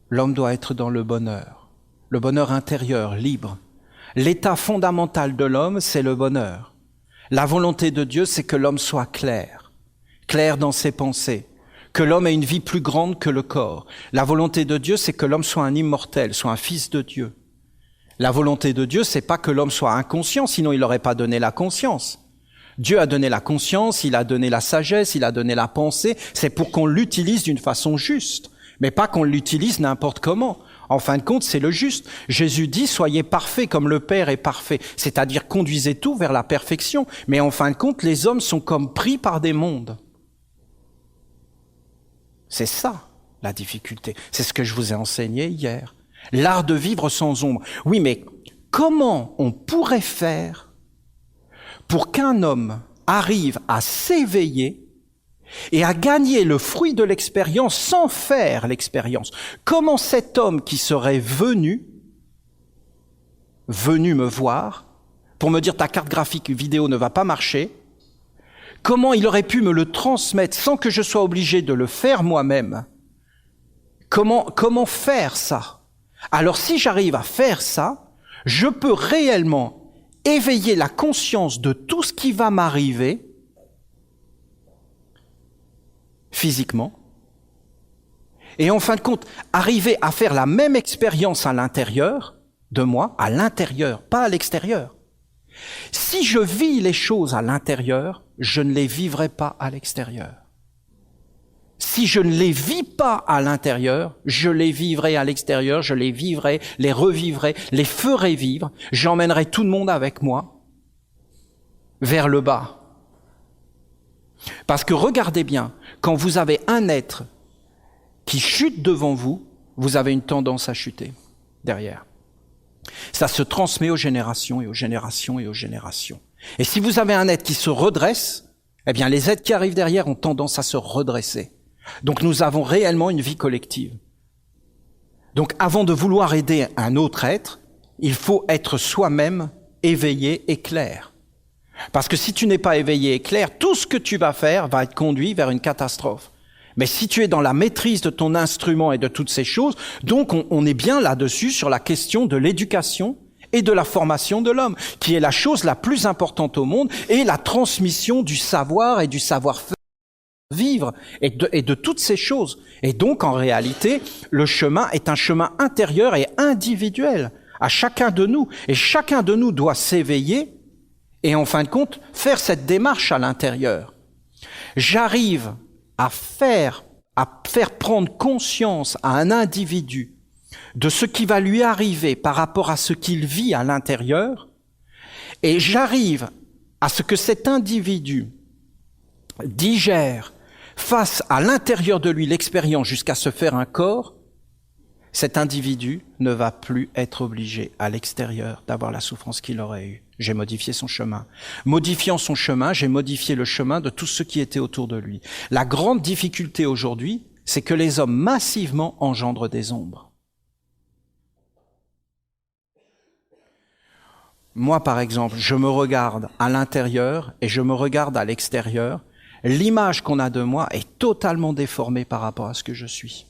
S1: L'homme doit être dans le bonheur intérieur, libre. L'état fondamental de l'homme, c'est le bonheur. La volonté de Dieu, c'est que l'homme soit clair dans ses pensées, que l'homme ait une vie plus grande que le corps. La volonté de Dieu, c'est que l'homme soit un immortel, soit un fils de Dieu. La volonté de Dieu, c'est pas que l'homme soit inconscient, sinon il n'aurait pas donné la conscience. Dieu a donné la conscience, il a donné la sagesse, il a donné la pensée, c'est pour qu'on l'utilise d'une façon juste, mais pas qu'on l'utilise n'importe comment. En fin de compte, c'est le juste. Jésus dit, soyez parfaits comme le Père est parfait, c'est-à-dire conduisez tout vers la perfection, mais en fin de compte, les hommes sont comme pris par des mondes. C'est ça, la difficulté. C'est ce que je vous ai enseigné hier. L'art de vivre sans ombre. Oui, mais comment on pourrait faire pour qu'un homme arrive à s'éveiller et à gagner le fruit de l'expérience sans faire l'expérience. Comment cet homme qui serait venu me voir pour me dire ta carte graphique vidéo ne va pas marcher, comment il aurait pu me le transmettre sans que je sois obligé de le faire moi-même? Comment faire ça? Alors si j'arrive à faire ça, je peux réellement éveiller la conscience de tout ce qui va m'arriver physiquement et en fin de compte, arriver à faire la même expérience à l'intérieur de moi, à l'intérieur, pas à l'extérieur. Si je vis les choses à l'intérieur, je ne les vivrai pas à l'extérieur. Si je ne les vis pas à l'intérieur, je les vivrai à l'extérieur, je les vivrai, les revivrai, les ferai vivre, j'emmènerai tout le monde avec moi vers le bas. Parce que regardez bien, quand vous avez un être qui chute devant vous, vous avez une tendance à chuter derrière. Ça se transmet aux générations et aux générations et aux générations. Et si vous avez un être qui se redresse, eh bien les êtres qui arrivent derrière ont tendance à se redresser. Donc nous avons réellement une vie collective. Donc avant de vouloir aider un autre être, il faut être soi-même éveillé et clair. Parce que si tu n'es pas éveillé et clair, tout ce que tu vas faire va être conduit vers une catastrophe. Mais si tu es dans la maîtrise de ton instrument et de toutes ces choses, donc on est bien là-dessus sur la question de l'éducation et de la formation de l'homme, qui est la chose la plus importante au monde, et la transmission du savoir et du savoir-faire vivre et de toutes ces choses. Et donc, en réalité, le chemin est un chemin intérieur et individuel à chacun de nous. Et chacun de nous doit s'éveiller et, en fin de compte, faire cette démarche à l'intérieur. J'arrive à faire prendre conscience à un individu de ce qui va lui arriver par rapport à ce qu'il vit à l'intérieur, et j'arrive à ce que cet individu digère, fasse à l'intérieur de lui l'expérience jusqu'à se faire un corps, cet individu ne va plus être obligé à l'extérieur d'avoir la souffrance qu'il aurait eue. J'ai modifié son chemin. Modifiant son chemin, j'ai modifié le chemin de tout ce qui était autour de lui. La grande difficulté aujourd'hui, c'est que les hommes massivement engendrent des ombres. Moi, par exemple, je me regarde à l'intérieur et je me regarde à l'extérieur. L'image qu'on a de moi est totalement déformée par rapport à ce que je suis.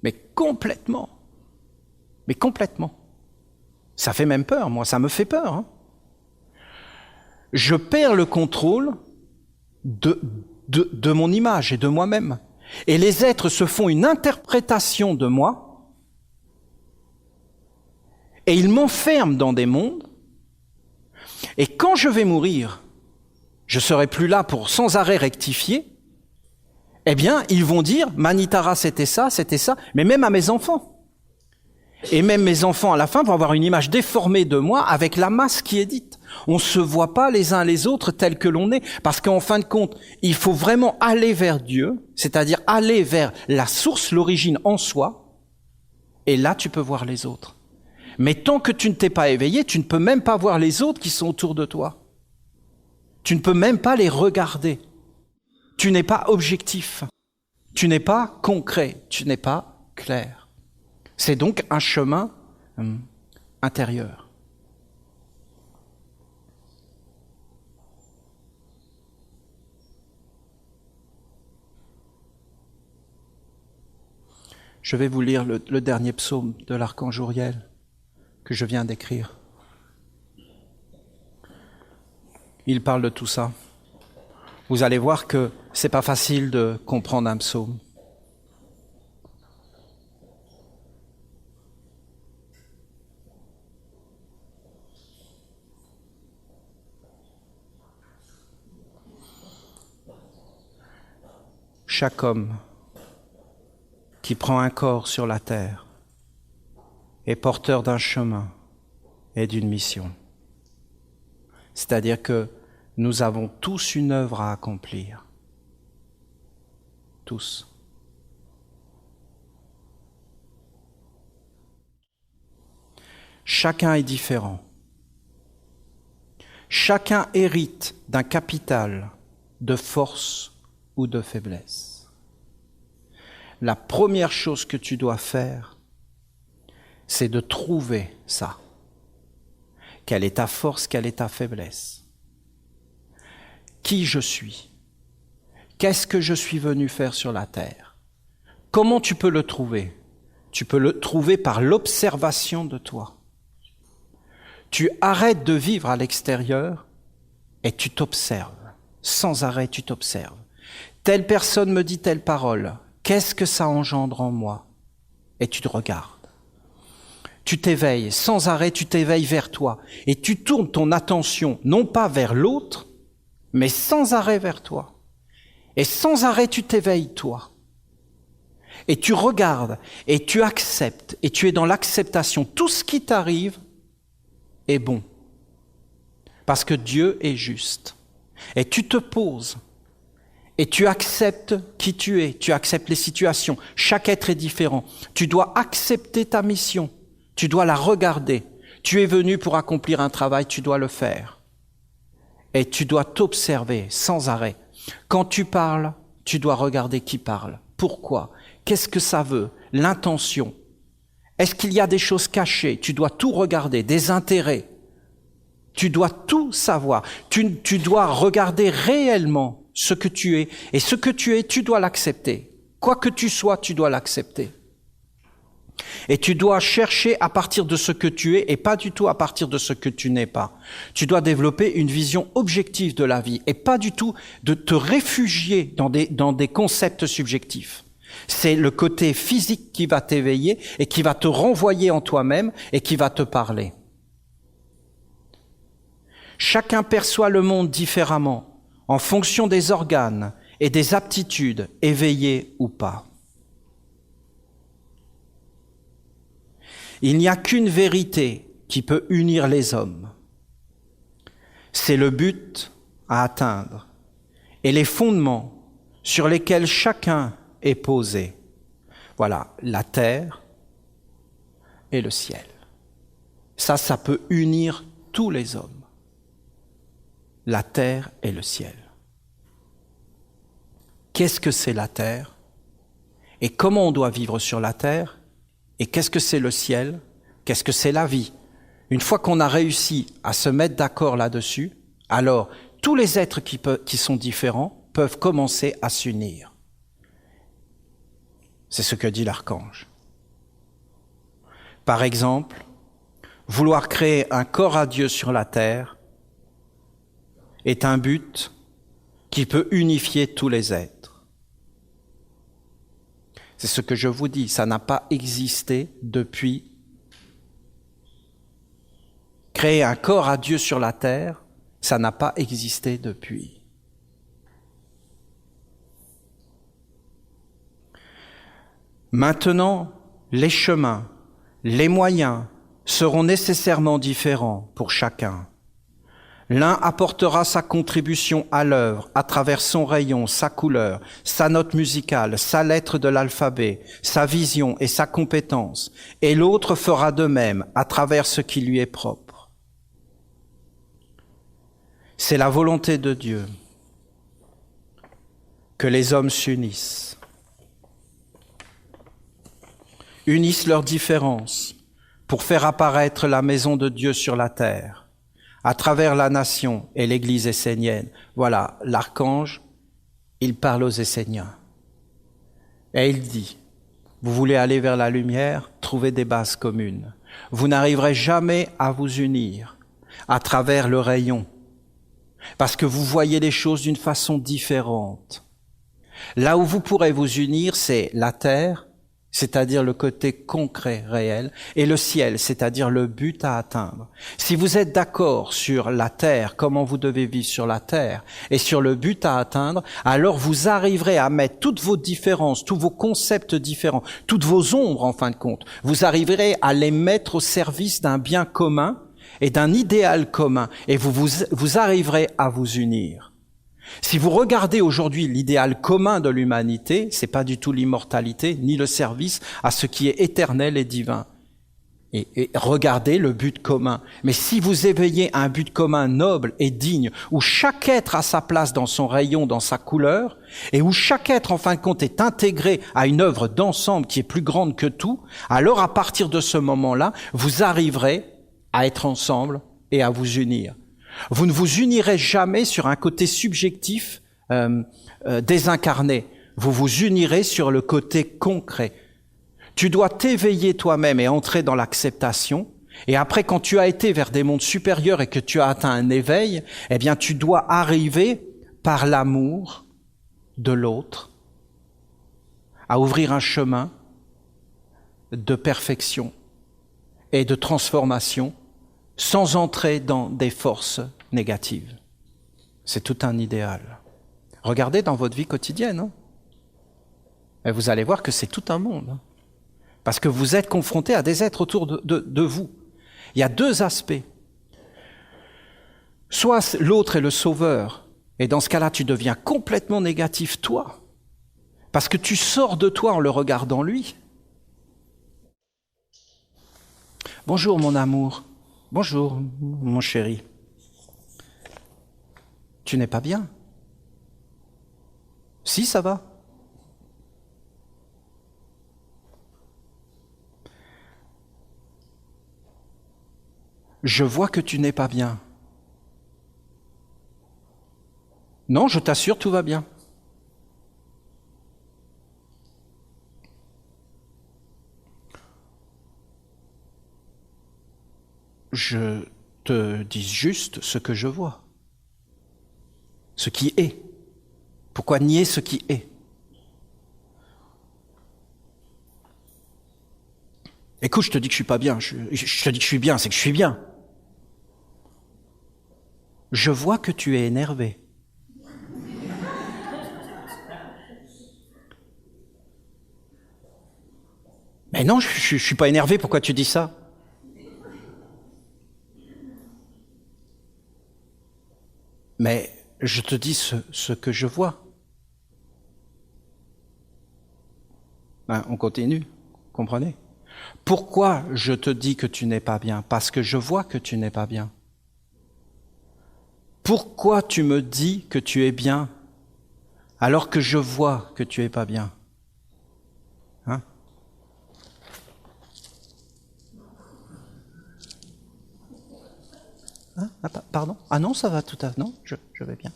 S1: Mais complètement. Mais complètement. Ça fait même peur, moi, ça me fait peur. Hein. Je perds le contrôle de mon image et de moi-même. Et les êtres se font une interprétation de moi et ils m'enferment dans des mondes. Et quand je vais mourir, je serai plus là pour sans arrêt rectifier. Eh bien, ils vont dire, Manitara, c'était ça, mais même à mes enfants. Et même mes enfants, à la fin, vont avoir une image déformée de moi avec la masse qui est dite. On ne se voit pas les uns les autres tels que l'on est, parce qu'en fin de compte, il faut vraiment aller vers Dieu, c'est-à-dire aller vers la source, l'origine en soi, et là, tu peux voir les autres. Mais tant que tu ne t'es pas éveillé, tu ne peux même pas voir les autres qui sont autour de toi. Tu ne peux même pas les regarder. Tu n'es pas objectif. Tu n'es pas concret. Tu n'es pas clair. C'est donc un chemin intérieur. Je vais vous lire le dernier psaume de l'archange Uriel que je viens d'écrire. Il parle de tout ça. Vous allez voir que c'est pas facile de comprendre un psaume. Chaque homme qui prend un corps sur la terre est porteur d'un chemin et d'une mission. C'est-à-dire que nous avons tous une œuvre à accomplir. Tous. Chacun est différent. Chacun hérite d'un capital de force ou de faiblesse. La première chose que tu dois faire, c'est de trouver ça. Quelle est ta force, quelle est ta faiblesse? Qui je suis? Qu'est-ce que je suis venu faire sur la terre? Comment tu peux le trouver? Tu peux le trouver par l'observation de toi. Tu arrêtes de vivre à l'extérieur et tu t'observes. Sans arrêt, tu t'observes. Telle personne me dit telle parole. Qu'est-ce que ça engendre en moi? Et tu te regardes. Tu t'éveilles. Sans arrêt, tu t'éveilles vers toi. Et tu tournes ton attention, non pas vers l'autre, mais sans arrêt vers toi. Et sans arrêt, tu t'éveilles toi. Et tu regardes, et tu acceptes, et tu es dans l'acceptation. Tout ce qui t'arrive est bon. Parce que Dieu est juste. Et tu te poses, et tu acceptes qui tu es, tu acceptes les situations. Chaque être est différent. Tu dois accepter ta mission, tu dois la regarder. Tu es venu pour accomplir un travail, tu dois le faire. Et tu dois t'observer sans arrêt. Quand tu parles, tu dois regarder qui parle. Pourquoi? Qu'est-ce que ça veut? L'intention. Est-ce qu'il y a des choses cachées? Tu dois tout regarder, des intérêts. Tu dois tout savoir. Tu dois regarder réellement ce que tu es. Et ce que tu es, tu dois l'accepter. Quoi que tu sois, tu dois l'accepter. Et tu dois chercher à partir de ce que tu es et pas du tout à partir de ce que tu n'es pas. Tu dois développer une vision objective de la vie et pas du tout de te réfugier dans des concepts subjectifs. C'est le côté physique qui va t'éveiller et qui va te renvoyer en toi-même et qui va te parler. Chacun perçoit le monde différemment, en fonction des organes et des aptitudes, éveillées ou pas. Il n'y a qu'une vérité qui peut unir les hommes. C'est le but à atteindre et les fondements sur lesquels chacun est posé. Voilà, la terre et le ciel. Ça peut unir tous les hommes. La terre et le ciel. Qu'est-ce que c'est la terre? Et comment on doit vivre sur la terre? Et qu'est-ce que c'est le ciel? Qu'est-ce que c'est la vie? Une fois qu'on a réussi à se mettre d'accord là-dessus, alors tous les êtres qui sont différents peuvent commencer à s'unir. C'est ce que dit l'archange. Par exemple, vouloir créer un corps à Dieu sur la terre est un but qui peut unifier tous les êtres. C'est ce que je vous dis, ça n'a pas existé depuis. Créer un corps à Dieu sur la terre, ça n'a pas existé depuis. Maintenant, les chemins, les moyens seront nécessairement différents pour chacun. L'un apportera sa contribution à l'œuvre à travers son rayon, sa couleur, sa note musicale, sa lettre de l'alphabet, sa vision et sa compétence, et l'autre fera de même à travers ce qui lui est propre. C'est la volonté de Dieu que les hommes s'unissent, unissent leurs différences pour faire apparaître la maison de Dieu sur la terre, à travers la nation et l'Église essénienne. Voilà, l'archange, il parle aux Esséniens. Et il dit, vous voulez aller vers la lumière, trouvez des bases communes. Vous n'arriverez jamais à vous unir à travers le rayon, parce que vous voyez les choses d'une façon différente. Là où vous pourrez vous unir, c'est la terre, c'est-à-dire le côté concret, réel, et le ciel, c'est-à-dire le but à atteindre. Si vous êtes d'accord sur la terre, comment vous devez vivre sur la terre, et sur le but à atteindre, alors vous arriverez à mettre toutes vos différences, tous vos concepts différents, toutes vos ombres en fin de compte, vous arriverez à les mettre au service d'un bien commun et d'un idéal commun, et vous arriverez à vous unir. Si vous regardez aujourd'hui l'idéal commun de l'humanité, c'est pas du tout l'immortalité, ni le service à ce qui est éternel et divin. et regardez le but commun. Mais si vous éveillez un but commun noble et digne, où chaque être a sa place dans son rayon, dans sa couleur, et où chaque être, en fin de compte, est intégré à une œuvre d'ensemble qui est plus grande que tout, alors à partir de ce moment-là, vous arriverez à être ensemble et à vous unir. Vous ne vous unirez jamais sur un côté subjectif, désincarné. Vous vous unirez sur le côté concret. Tu dois t'éveiller toi-même et entrer dans l'acceptation. Et après, quand tu as été vers des mondes supérieurs et que tu as atteint un éveil, eh bien, tu dois arriver par l'amour de l'autre à ouvrir un chemin de perfection et de transformation sans entrer dans des forces négatives. C'est tout un idéal. Regardez dans votre vie quotidienne, hein, et vous allez voir que c'est tout un monde. Hein. Parce que vous êtes confrontés à des êtres autour de vous. Il y a deux aspects. Soit l'autre est le sauveur, et dans ce cas-là, tu deviens complètement négatif, toi, parce que tu sors de toi en le regardant lui. Bonjour mon amour, bonjour mon chéri. Tu n'es pas bien? Si, ça va. Je vois que tu n'es pas bien. Non, je t'assure, tout va bien. Je te dis juste ce que je vois. Ce qui est. Pourquoi nier ce qui est? Écoute, je te dis que je suis pas bien. Je te dis que je suis bien, c'est que je suis bien. Je vois que tu es énervé. Mais non, je suis pas énervé, pourquoi tu dis ça? Mais je te dis ce que je vois. Ben, on continue, comprenez? Pourquoi je te dis que tu n'es pas bien? Parce que je vois que tu n'es pas bien. Pourquoi tu me dis que tu es bien alors que je vois que tu es pas bien? Hein? Hein? Ah, pardon? Ah non, ça va tout à fait. Non, je vais bien.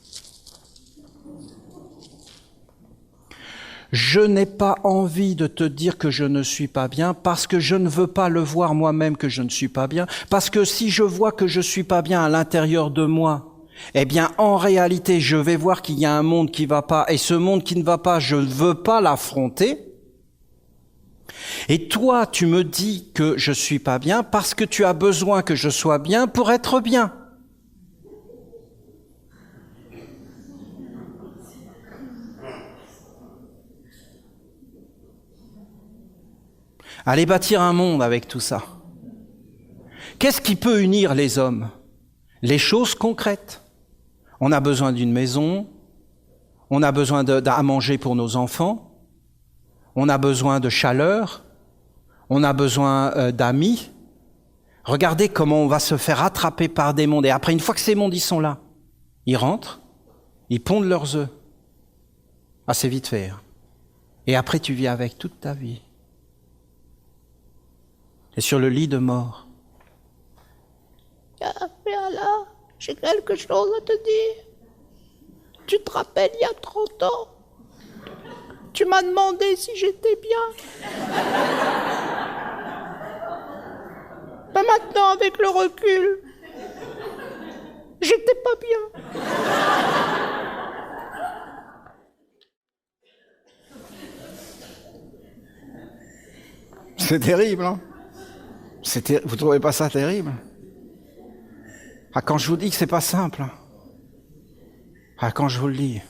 S1: Je n'ai pas envie de te dire que je ne suis pas bien parce que je ne veux pas le voir moi-même que je ne suis pas bien. Parce que si je vois que je suis pas bien à l'intérieur de moi, eh bien, en réalité, je vais voir qu'il y a un monde qui va pas. Et ce monde qui ne va pas, je ne veux pas l'affronter. Et toi, tu me dis que je suis pas bien parce que tu as besoin que je sois bien pour être bien. Allez bâtir un monde avec tout ça. Qu'est-ce qui peut unir les hommes? Les choses concrètes. On a besoin d'une maison, on a besoin à manger pour nos enfants, on a besoin de chaleur, on a besoin d'amis. Regardez comment on va se faire attraper par des mondes. Et après, une fois que ces mondes, ils sont là, ils rentrent, ils pondent leurs œufs. Ah, c'est vite fait. Hein. Et après, tu vis avec toute ta vie. Et sur le lit de mort.
S2: Mais Allah, j'ai quelque chose à te dire. Tu te rappelles, il y a 30 ans, tu m'as demandé si j'étais bien. Ben maintenant, avec le recul, j'étais pas bien.
S1: C'est terrible, hein? Vous trouvez pas ça terrible? Ah, quand je vous dis que c'est pas simple. Ah, quand je vous le dis.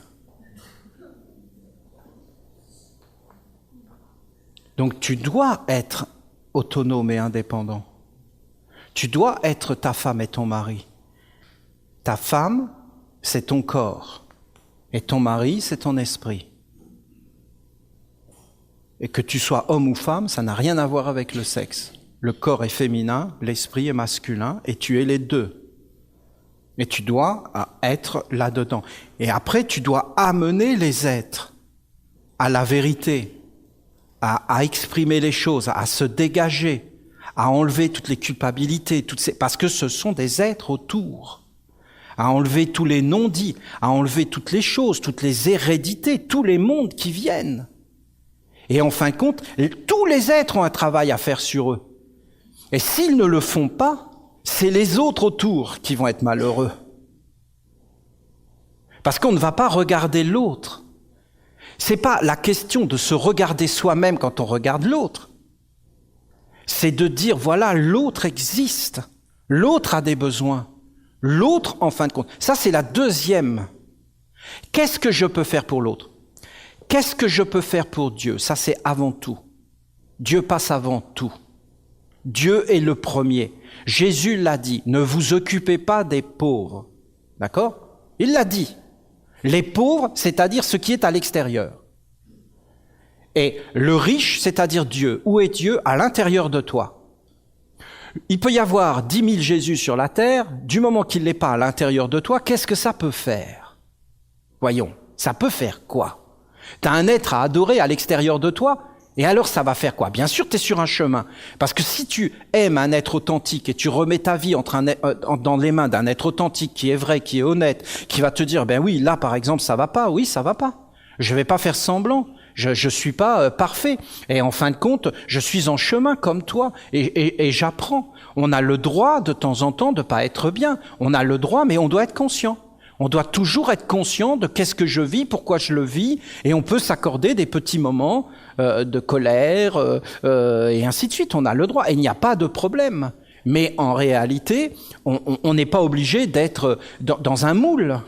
S1: Donc tu dois être autonome et indépendant. Tu dois être ta femme et ton mari. Ta femme, c'est ton corps. Et ton mari, c'est ton esprit. Et que tu sois homme ou femme, ça n'a rien à voir avec le sexe. Le corps est féminin, l'esprit est masculin, et tu es les deux. Et tu dois être là-dedans. Et après, tu dois amener les êtres à la vérité, à exprimer les choses, à se dégager, à enlever toutes les culpabilités, parce que ce sont des êtres autour, à enlever tous les non-dits, à enlever toutes les choses, toutes les hérédités, tous les mondes qui viennent. Et en fin de compte, tous les êtres ont un travail à faire sur eux. Et s'ils ne le font pas, c'est les autres autour qui vont être malheureux. Parce qu'on ne va pas regarder l'autre. C'est pas la question de se regarder soi-même quand on regarde l'autre. C'est de dire, voilà, l'autre existe. L'autre a des besoins. L'autre, en fin de compte. Ça, c'est la deuxième. Qu'est-ce que je peux faire pour l'autre? Qu'est-ce que je peux faire pour Dieu? Ça, c'est avant tout. Dieu passe avant tout. Dieu est le premier. Jésus l'a dit, ne vous occupez pas des pauvres. D'accord? Il l'a dit. Les pauvres, c'est-à-dire ce qui est à l'extérieur. Et le riche, c'est-à-dire Dieu. Où est Dieu? À l'intérieur de toi. Il peut y avoir 10 000 Jésus sur la terre, du moment qu'il n'est pas à l'intérieur de toi, qu'est-ce que ça peut faire? Voyons, ça peut faire quoi? Tu as un être à adorer à l'extérieur de toi, et alors ça va faire quoi? Bien sûr, tu es sur un chemin. Parce que si tu aimes un être authentique et tu remets ta vie dans les mains d'un être authentique qui est vrai, qui est honnête, qui va te dire, ben oui, là par exemple, ça va pas. Oui, ça va pas. Je vais pas faire semblant. Je suis pas parfait. Et en fin de compte, je suis en chemin comme toi et j'apprends. On a le droit de temps en temps de pas être bien. On a le droit, mais on doit être conscient. On doit toujours être conscient de qu'est-ce que je vis, pourquoi je le vis, et on peut s'accorder des petits moments de colère et ainsi de suite. On a le droit, et il n'y a pas de problème. Mais en réalité, on n'est pas obligé d'être dans un moule.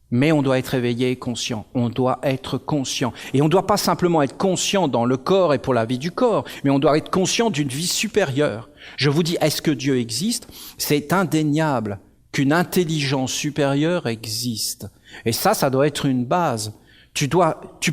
S1: Mais on doit être éveillé et conscient. On doit être conscient. Et on ne doit pas simplement être conscient dans le corps et pour la vie du corps, mais on doit être conscient d'une vie supérieure. Je vous dis, est-ce que Dieu existe? C'est indéniable qu'une intelligence supérieure existe. Et ça doit être une base. Tu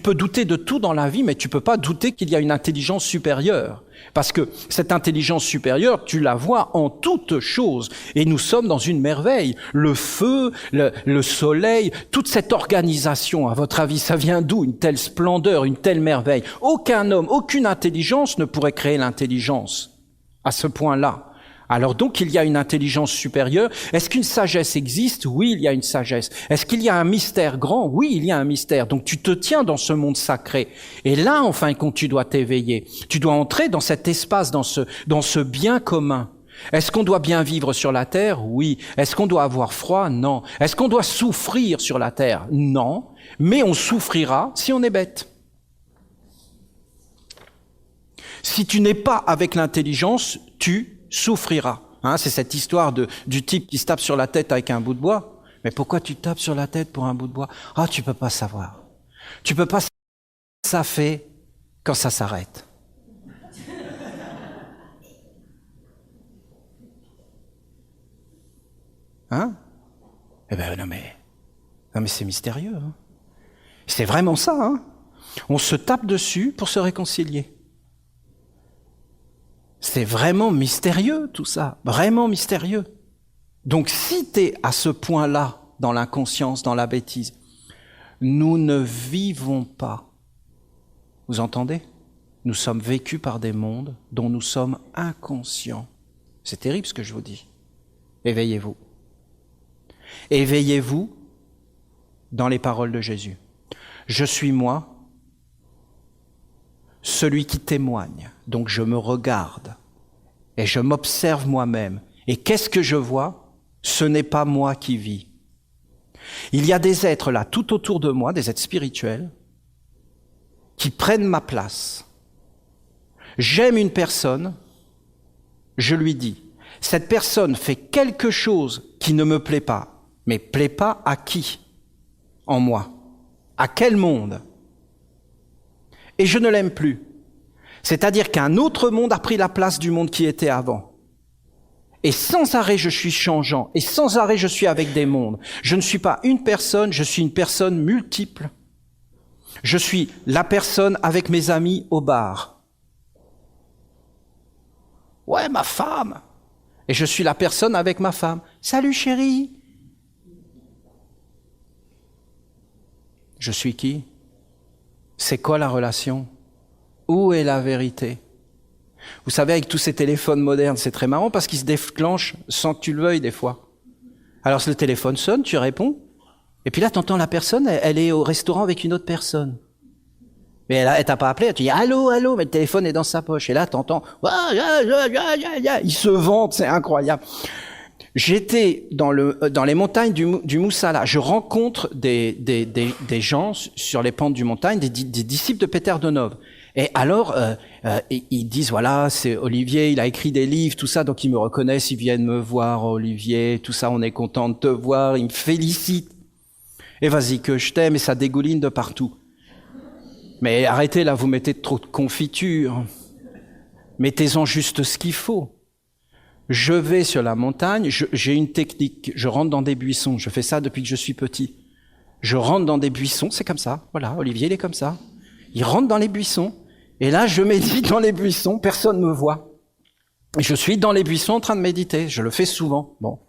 S1: peux douter de tout dans la vie, mais tu peux pas douter qu'il y a une intelligence supérieure. Parce que cette intelligence supérieure, tu la vois en toutes choses. Et nous sommes dans une merveille. Le feu, le soleil, toute cette organisation, à votre avis, ça vient d'où? Une telle splendeur, une telle merveille. Aucun homme, aucune intelligence ne pourrait créer l'intelligence à ce point-là. Alors donc, il y a une intelligence supérieure. Est-ce qu'une sagesse existe? Oui, il y a une sagesse. Est-ce qu'il y a un mystère grand? Oui, il y a un mystère. Donc tu te tiens dans ce monde sacré. Et là, en fin de compte, tu dois t'éveiller. Tu dois entrer dans cet espace, dans ce bien commun. Est-ce qu'on doit bien vivre sur la terre? Oui. Est-ce qu'on doit avoir froid? Non. Est-ce qu'on doit souffrir sur la terre? Non. Mais on souffrira si on est bête. Si tu n'es pas avec l'intelligence, tu souffrira. C'est cette histoire du type qui se tape sur la tête avec un bout de bois. Mais pourquoi tu tapes sur la tête pour un bout de bois? Tu peux pas savoir. Tu peux pas savoir ce que ça fait quand ça s'arrête. Eh ben non mais c'est mystérieux. C'est vraiment ça. On se tape dessus pour se réconcilier. C'est vraiment mystérieux tout ça, vraiment mystérieux. Donc si tu es à ce point-là, dans l'inconscience, dans la bêtise, nous ne vivons pas. Vous entendez? Nous sommes vécus par des mondes dont nous sommes inconscients. C'est terrible ce que je vous dis. Éveillez-vous. Éveillez-vous dans les paroles de Jésus. Je suis moi, celui qui témoigne. Donc je me regarde et je m'observe moi-même. Et qu'est-ce que je vois? Ce n'est pas moi qui vis. Il y a des êtres là, tout autour de moi, des êtres spirituels, qui prennent ma place. J'aime une personne, je lui dis, cette personne fait quelque chose qui ne me plaît pas, mais plaît pas à qui? En moi. À quel monde? Et je ne l'aime plus. C'est-à-dire qu'un autre monde a pris la place du monde qui était avant. Et sans arrêt, je suis changeant. Et sans arrêt, je suis avec des mondes. Je ne suis pas une personne, je suis une personne multiple. Je suis la personne avec mes amis au bar. Ouais, ma femme. Et je suis la personne avec ma femme. Salut chérie. Je suis qui? C'est quoi la relation? Où est la vérité? Vous savez, avec tous ces téléphones modernes, c'est très marrant parce qu'ils se déclenchent sans que tu le veuilles des fois. Alors le téléphone sonne, tu réponds, et puis là t'entends la personne, elle est au restaurant avec une autre personne. Mais elle t'a pas appelé, tu dis allô, allô, mais le téléphone est dans sa poche. Et là t'entends, il se vante, c'est incroyable. J'étais dans les montagnes du Moussala. Je rencontre des gens sur les pentes du montagne, des disciples de Peter Donov. Et alors, ils disent, voilà, c'est Olivier, il a écrit des livres, tout ça, donc ils me reconnaissent, ils viennent me voir, Olivier, tout ça, on est content de te voir, ils me félicitent. Et vas-y, que je t'aime, et ça dégouline de partout. Mais arrêtez là, vous mettez trop de confiture. Mettez-en juste ce qu'il faut. Je vais sur la montagne, j'ai une technique, je rentre dans des buissons, je fais ça depuis que je suis petit. Je rentre dans des buissons, c'est comme ça, voilà, Olivier il est comme ça. Il rentre dans les buissons, et là je médite dans les buissons, personne ne me voit. Et je suis dans les buissons en train de méditer, je le fais souvent. Bon.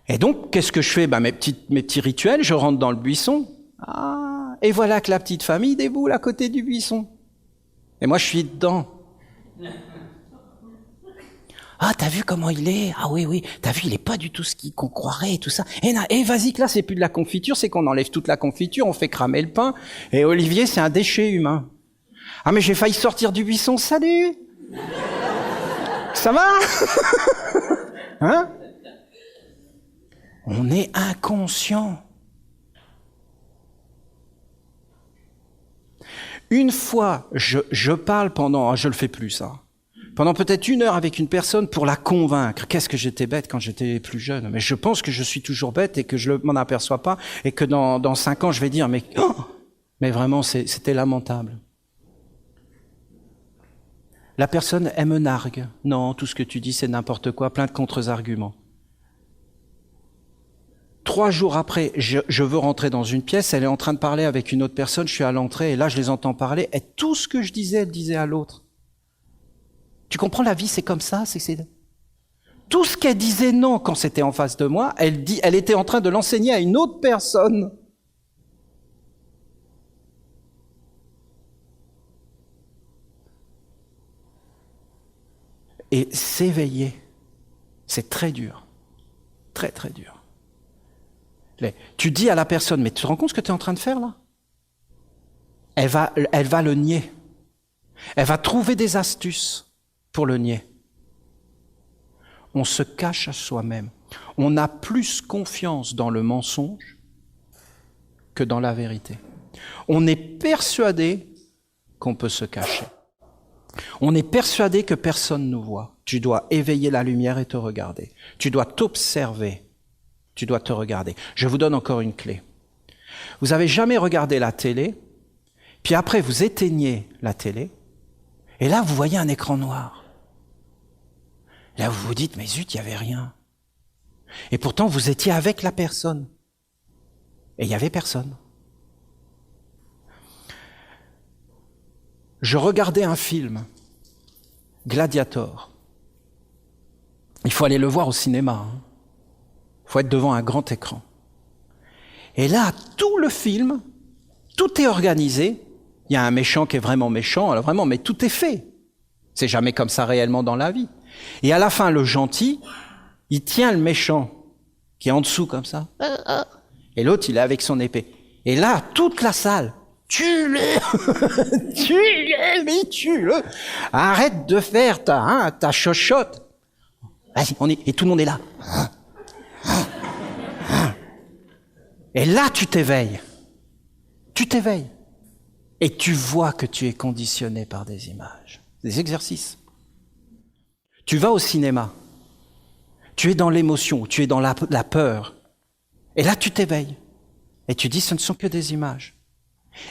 S1: Et donc, qu'est-ce que je fais? Mes petits rituels, je rentre dans le buisson, et voilà que la petite famille déboule à côté du buisson. Et moi je suis dedans. Ah, t'as vu comment il est? Ah oui, t'as vu, il est pas du tout ce qu'on croirait et tout ça. Et vas-y que là, c'est plus de la confiture, c'est qu'on enlève toute la confiture, on fait cramer le pain. Et Olivier, c'est un déchet humain. Ah, mais j'ai failli sortir du buisson, salut! Ça va? Hein? On est inconscient. Une fois, je parle pendant, je le fais plus ça. Pendant peut-être 1 heure avec une personne pour la convaincre. Qu'est-ce que j'étais bête quand j'étais plus jeune. Mais je pense que je suis toujours bête et que je m'en aperçois pas et que dans 5 ans, je vais dire, mais vraiment, c'était lamentable. La personne, elle me nargue. Non, tout ce que tu dis, c'est n'importe quoi, plein de contre-arguments. 3 jours après, je veux rentrer dans une pièce, elle est en train de parler avec une autre personne, je suis à l'entrée et là, je les entends parler et tout ce que je disais, elle disait à l'autre. Tu comprends, la vie, c'est comme ça, c'est tout ce qu'elle disait non quand c'était en face de moi, elle était en train de l'enseigner à une autre personne. Et s'éveiller, c'est très dur. Très, très dur. Tu dis à la personne, mais tu te rends compte ce que tu es en train de faire là? Elle va le nier. Elle va trouver des astuces pour le nier. On se cache à soi-même. On a plus confiance dans le mensonge que dans la vérité. On est persuadé qu'on peut se cacher. On est persuadé que personne ne nous voit. Tu dois éveiller la lumière et te regarder. Tu dois t'observer. Tu dois te regarder. Je vous donne encore une clé. Vous avez jamais regardé la télé, puis après vous éteignez la télé, et là vous voyez un écran noir. Là, vous vous dites, mais zut, il n'y avait rien. Et pourtant, vous étiez avec la personne. Et il n'y avait personne. Je regardais un film, Gladiator. Il faut aller le voir au cinéma. Il faut être devant un grand écran. Et là, tout le film, tout est organisé. Il y a un méchant qui est vraiment méchant, alors vraiment, mais tout est fait. C'est jamais comme ça réellement dans la vie. Et à la fin, le gentil, il tient le méchant, qui est en dessous comme ça. Et l'autre, il est avec son épée. Et là, toute la salle, tue-le, tue-le, tue-le. Arrête de faire ta chochotte. Vas-y, et tout le monde est là. Et là, tu t'éveilles. Tu t'éveilles. Et tu vois que tu es conditionné par des images, des exercices. Tu vas au cinéma, tu es dans l'émotion, tu es dans la peur. Et là, tu t'éveilles. Et tu dis, ce ne sont que des images.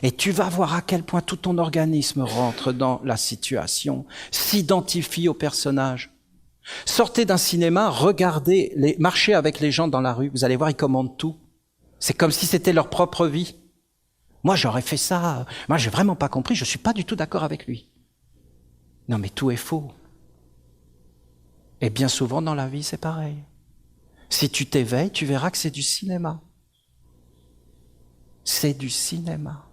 S1: Et tu vas voir à quel point tout ton organisme rentre dans la situation, s'identifie au personnage. Sortez d'un cinéma, regardez, marchez avec les gens dans la rue, vous allez voir, ils commandent tout. C'est comme si c'était leur propre vie. Moi, j'aurais fait ça. Moi, j'ai vraiment pas compris, je suis pas du tout d'accord avec lui. Non, mais tout est faux. Et bien souvent dans la vie, c'est pareil. Si tu t'éveilles, tu verras que c'est du cinéma. C'est du cinéma.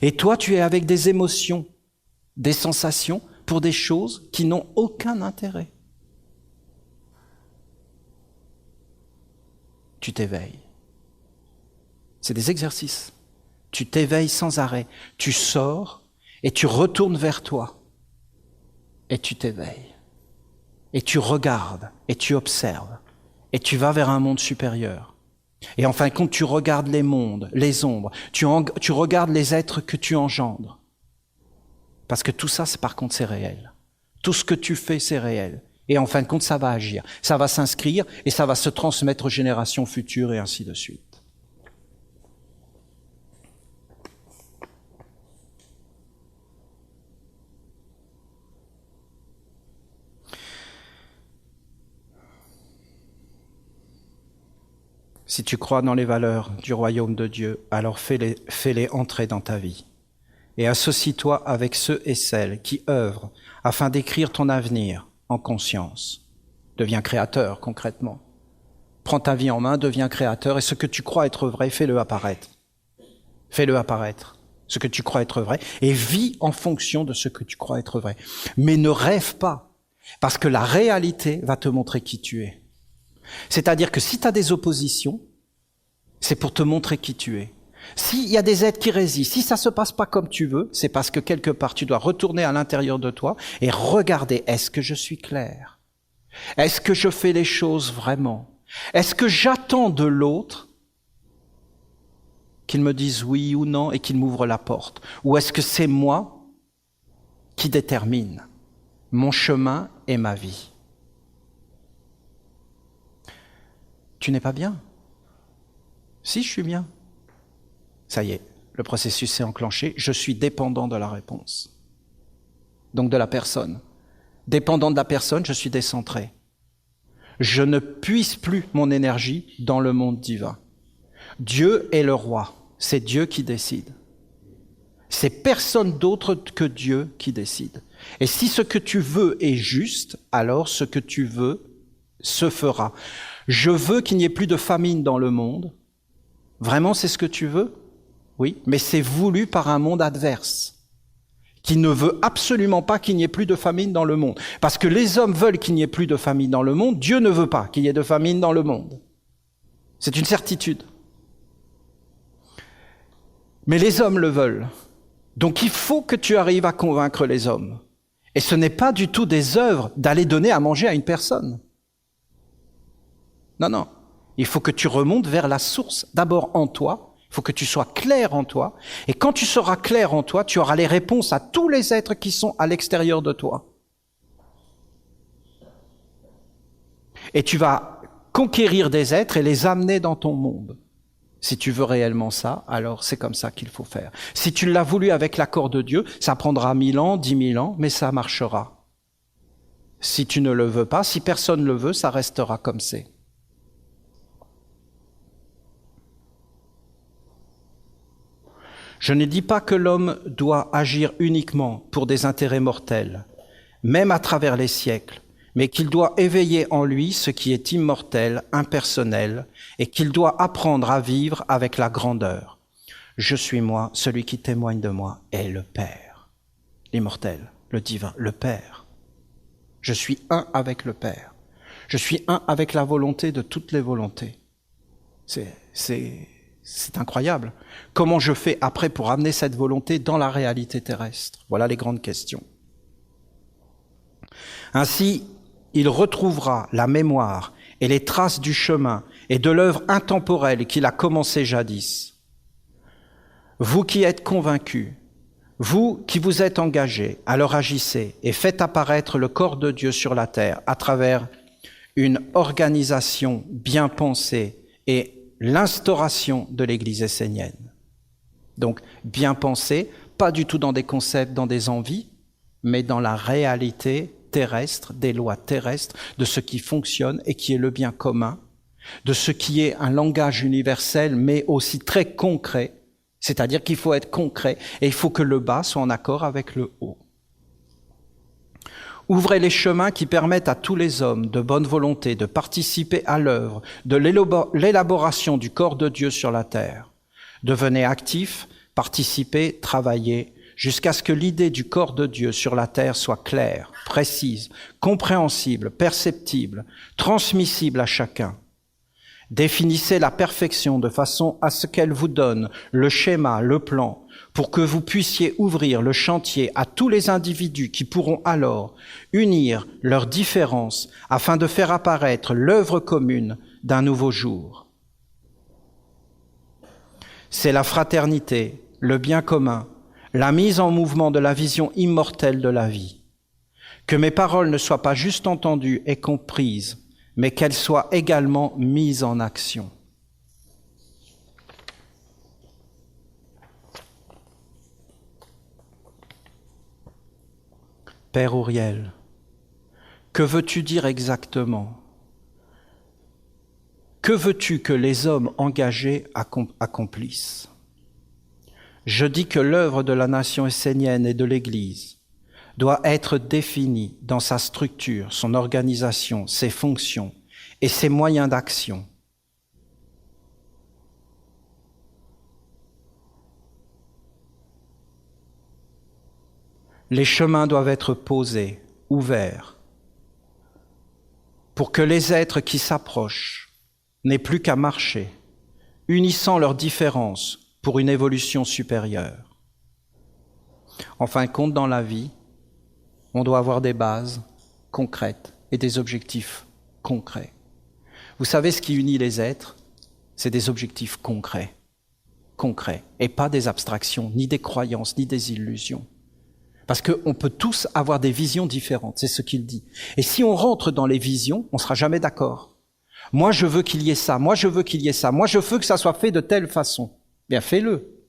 S1: Et toi, tu es avec des émotions, des sensations pour des choses qui n'ont aucun intérêt. Tu t'éveilles. C'est des exercices. Tu t'éveilles sans arrêt. Tu sors et tu retournes vers toi. Et tu t'éveilles. Et tu regardes et tu observes. Et tu vas vers un monde supérieur. Et en fin de compte, tu regardes les mondes, les ombres. Tu regardes les êtres que tu engendres. Parce que tout ça, par contre, c'est réel. Tout ce que tu fais, c'est réel. Et en fin de compte, ça va agir. Ça va s'inscrire et ça va se transmettre aux générations futures et ainsi de suite. Si tu crois dans les valeurs du royaume de Dieu, alors fais-les entrer dans ta vie. Et associe-toi avec ceux et celles qui œuvrent afin d'écrire ton avenir en conscience. Deviens créateur, concrètement. Prends ta vie en main, deviens créateur, et ce que tu crois être vrai, fais-le apparaître. Fais-le apparaître, ce que tu crois être vrai, et vis en fonction de ce que tu crois être vrai. Mais ne rêve pas, parce que la réalité va te montrer qui tu es. C'est-à-dire que si tu as des oppositions, c'est pour te montrer qui tu es. S'il y a des êtres qui résistent, si ça se passe pas comme tu veux, c'est parce que quelque part tu dois retourner à l'intérieur de toi et regarder, est-ce que je suis clair? Est-ce que je fais les choses vraiment? Est-ce que j'attends de l'autre qu'il me dise oui ou non et qu'il m'ouvre la porte? Ou est-ce que c'est moi qui détermine mon chemin et ma vie? Tu n'es pas bien? Si, je suis bien. Ça y est, le processus s'est enclenché. Je suis dépendant de la réponse. Donc de la personne. Dépendant de la personne, je suis décentré. Je ne puise plus mon énergie dans le monde divin. Dieu est le roi. C'est Dieu qui décide. C'est personne d'autre que Dieu qui décide. Et si ce que tu veux est juste, alors ce que tu veux se fera. Je veux qu'il n'y ait plus de famine dans le monde. Vraiment, c'est ce que tu veux? Oui, mais c'est voulu par un monde adverse, qui ne veut absolument pas qu'il n'y ait plus de famine dans le monde. Parce que les hommes veulent qu'il n'y ait plus de famine dans le monde, Dieu ne veut pas qu'il y ait de famine dans le monde. C'est une certitude. Mais les hommes le veulent. Donc il faut que tu arrives à convaincre les hommes. Et ce n'est pas du tout des œuvres d'aller donner à manger à une personne. Non, non. Il faut que tu remontes vers la source, d'abord en toi. Il faut que tu sois clair en toi. Et quand tu seras clair en toi, tu auras les réponses à tous les êtres qui sont à l'extérieur de toi. Et tu vas conquérir des êtres et les amener dans ton monde. Si tu veux réellement ça, alors c'est comme ça qu'il faut faire. Si tu l'as voulu avec l'accord de Dieu, ça prendra 1000 ans, 10 000 ans, mais ça marchera. Si tu ne le veux pas, si personne ne le veut, ça restera comme c'est. Je ne dis pas que l'homme doit agir uniquement pour des intérêts mortels, même à travers les siècles, mais qu'il doit éveiller en lui ce qui est immortel, impersonnel, et qu'il doit apprendre à vivre avec la grandeur. Je suis moi, celui qui témoigne de moi est le Père, l'immortel, le divin, le Père. Je suis un avec le Père. Je suis un avec la volonté de toutes les volontés. C'est incroyable. Comment je fais après pour amener cette volonté dans la réalité terrestre? Voilà les grandes questions. Ainsi, il retrouvera la mémoire et les traces du chemin et de l'œuvre intemporelle qu'il a commencé jadis. Vous qui êtes convaincus, vous qui vous êtes engagés, alors agissez et faites apparaître le corps de Dieu sur la terre à travers une organisation bien pensée et l'instauration de l'Église essénienne. Donc, bien pensée, pas du tout dans des concepts, dans des envies, mais dans la réalité terrestre, des lois terrestres, de ce qui fonctionne et qui est le bien commun, de ce qui est un langage universel, mais aussi très concret, c'est-à-dire qu'il faut être concret et il faut que le bas soit en accord avec le haut. Ouvrez les chemins qui permettent à tous les hommes de bonne volonté de participer à l'œuvre de l'élaboration du corps de Dieu sur la terre. Devenez actifs, participez, travaillez, jusqu'à ce que l'idée du corps de Dieu sur la terre soit claire, précise, compréhensible, perceptible, transmissible à chacun. Définissez la perfection de façon à ce qu'elle vous donne le schéma, le plan, pour que vous puissiez ouvrir le chantier à tous les individus qui pourront alors unir leurs différences afin de faire apparaître l'œuvre commune d'un nouveau jour. C'est la fraternité, le bien commun, la mise en mouvement de la vision immortelle de la vie. Que mes paroles ne soient pas juste entendues et comprises, mais qu'elles soient également mises en action. Père Auriel, que veux-tu dire exactement? Que veux-tu que les hommes engagés accomplissent? Je dis que l'œuvre de la nation essénienne et de l'Église doit être définie dans sa structure, son organisation, ses fonctions et ses moyens d'action. Les chemins doivent être posés, ouverts, pour que les êtres qui s'approchent n'aient plus qu'à marcher, unissant leurs différences pour une évolution supérieure. En fin de compte, dans la vie, on doit avoir des bases concrètes et des objectifs concrets. Vous savez ce qui unit les êtres? C'est des objectifs concrets, et pas des abstractions, ni des croyances, ni des illusions. Parce qu'on peut tous avoir des visions différentes, c'est ce qu'il dit. Et si on rentre dans les visions, on ne sera jamais d'accord. Moi, je veux qu'il y ait ça, moi, je veux qu'il y ait ça, moi, je veux que ça soit fait de telle façon. Bien, fais-le.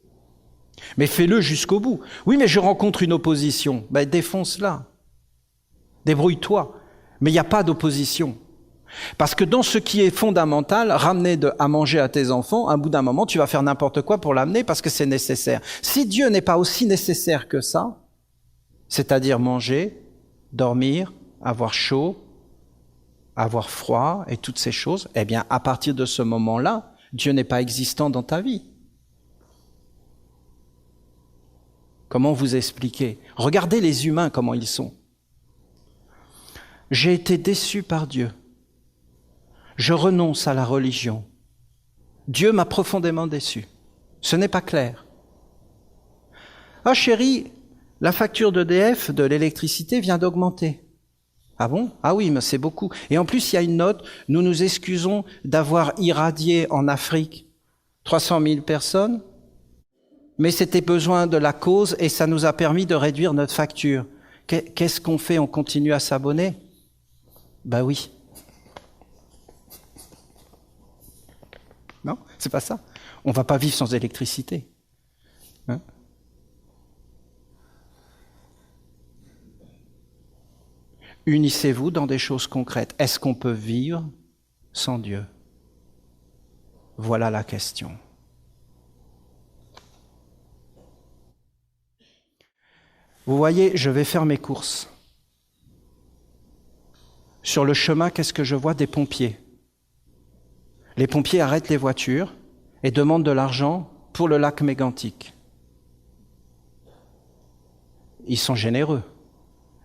S1: Mais fais-le jusqu'au bout. Oui, mais je rencontre une opposition. Ben, défonce-la. Débrouille-toi. Mais il n'y a pas d'opposition. Parce que dans ce qui est fondamental, ramener à manger à tes enfants, à un bout d'un moment, tu vas faire n'importe quoi pour l'amener parce que c'est nécessaire. Si Dieu n'est pas aussi nécessaire que ça, c'est-à-dire manger, dormir, avoir chaud, avoir froid et toutes ces choses, eh bien, à partir de ce moment-là, Dieu n'est pas existant dans ta vie. Comment vous expliquer? Regardez les humains, comment ils sont. J'ai été déçu par Dieu. Je renonce à la religion. Dieu m'a profondément déçu. Ce n'est pas clair. Ah chérie, la facture d'EDF, de l'électricité, vient d'augmenter. Ah bon? Ah oui, mais c'est beaucoup. Et en plus, il y a une note, nous nous excusons d'avoir irradié en Afrique 300 000 personnes, mais c'était besoin de la cause et ça nous a permis de réduire notre facture. Qu'est-ce qu'on fait? On continue à s'abonner? Ben oui. Non, c'est pas ça. On va pas vivre sans électricité. Hein? Unissez-vous dans des choses concrètes. Est-ce qu'on peut vivre sans Dieu? Voilà la question. Vous voyez, je vais faire mes courses. Sur le chemin, qu'est-ce que je vois? Des pompiers. Les pompiers arrêtent les voitures et demandent de l'argent pour le lac Mégantic. Ils sont généreux.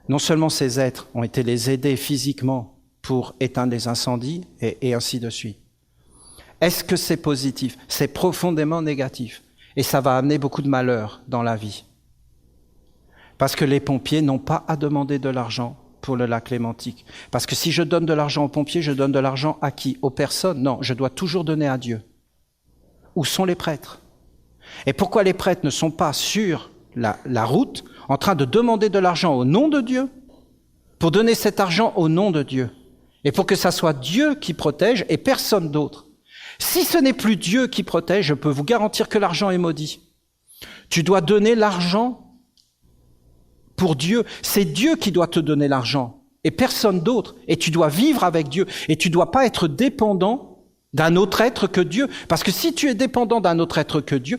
S1: Non seulement ces êtres ont été les aider physiquement pour éteindre les incendies et ainsi de suite. Est-ce que c'est positif? C'est profondément négatif. Et ça va amener beaucoup de malheur dans la vie. Parce que les pompiers n'ont pas à demander de l'argent pour le lac Mégantic. Parce que si je donne de l'argent aux pompiers, je donne de l'argent à qui? Aux personnes? Non, je dois toujours donner à Dieu. Où sont les prêtres? Et pourquoi les prêtres ne sont pas sur la route en train de demander de l'argent au nom de Dieu pour donner cet argent au nom de Dieu et pour que ça soit Dieu qui protège et personne d'autre? Si ce n'est plus Dieu qui protège, je peux vous garantir que l'argent est maudit. Tu dois donner l'argent pour Dieu. C'est Dieu qui doit te donner l'argent et personne d'autre. Et tu dois vivre avec Dieu. Et tu dois pas être dépendant d'un autre être que Dieu. Parce que si tu es dépendant d'un autre être que Dieu,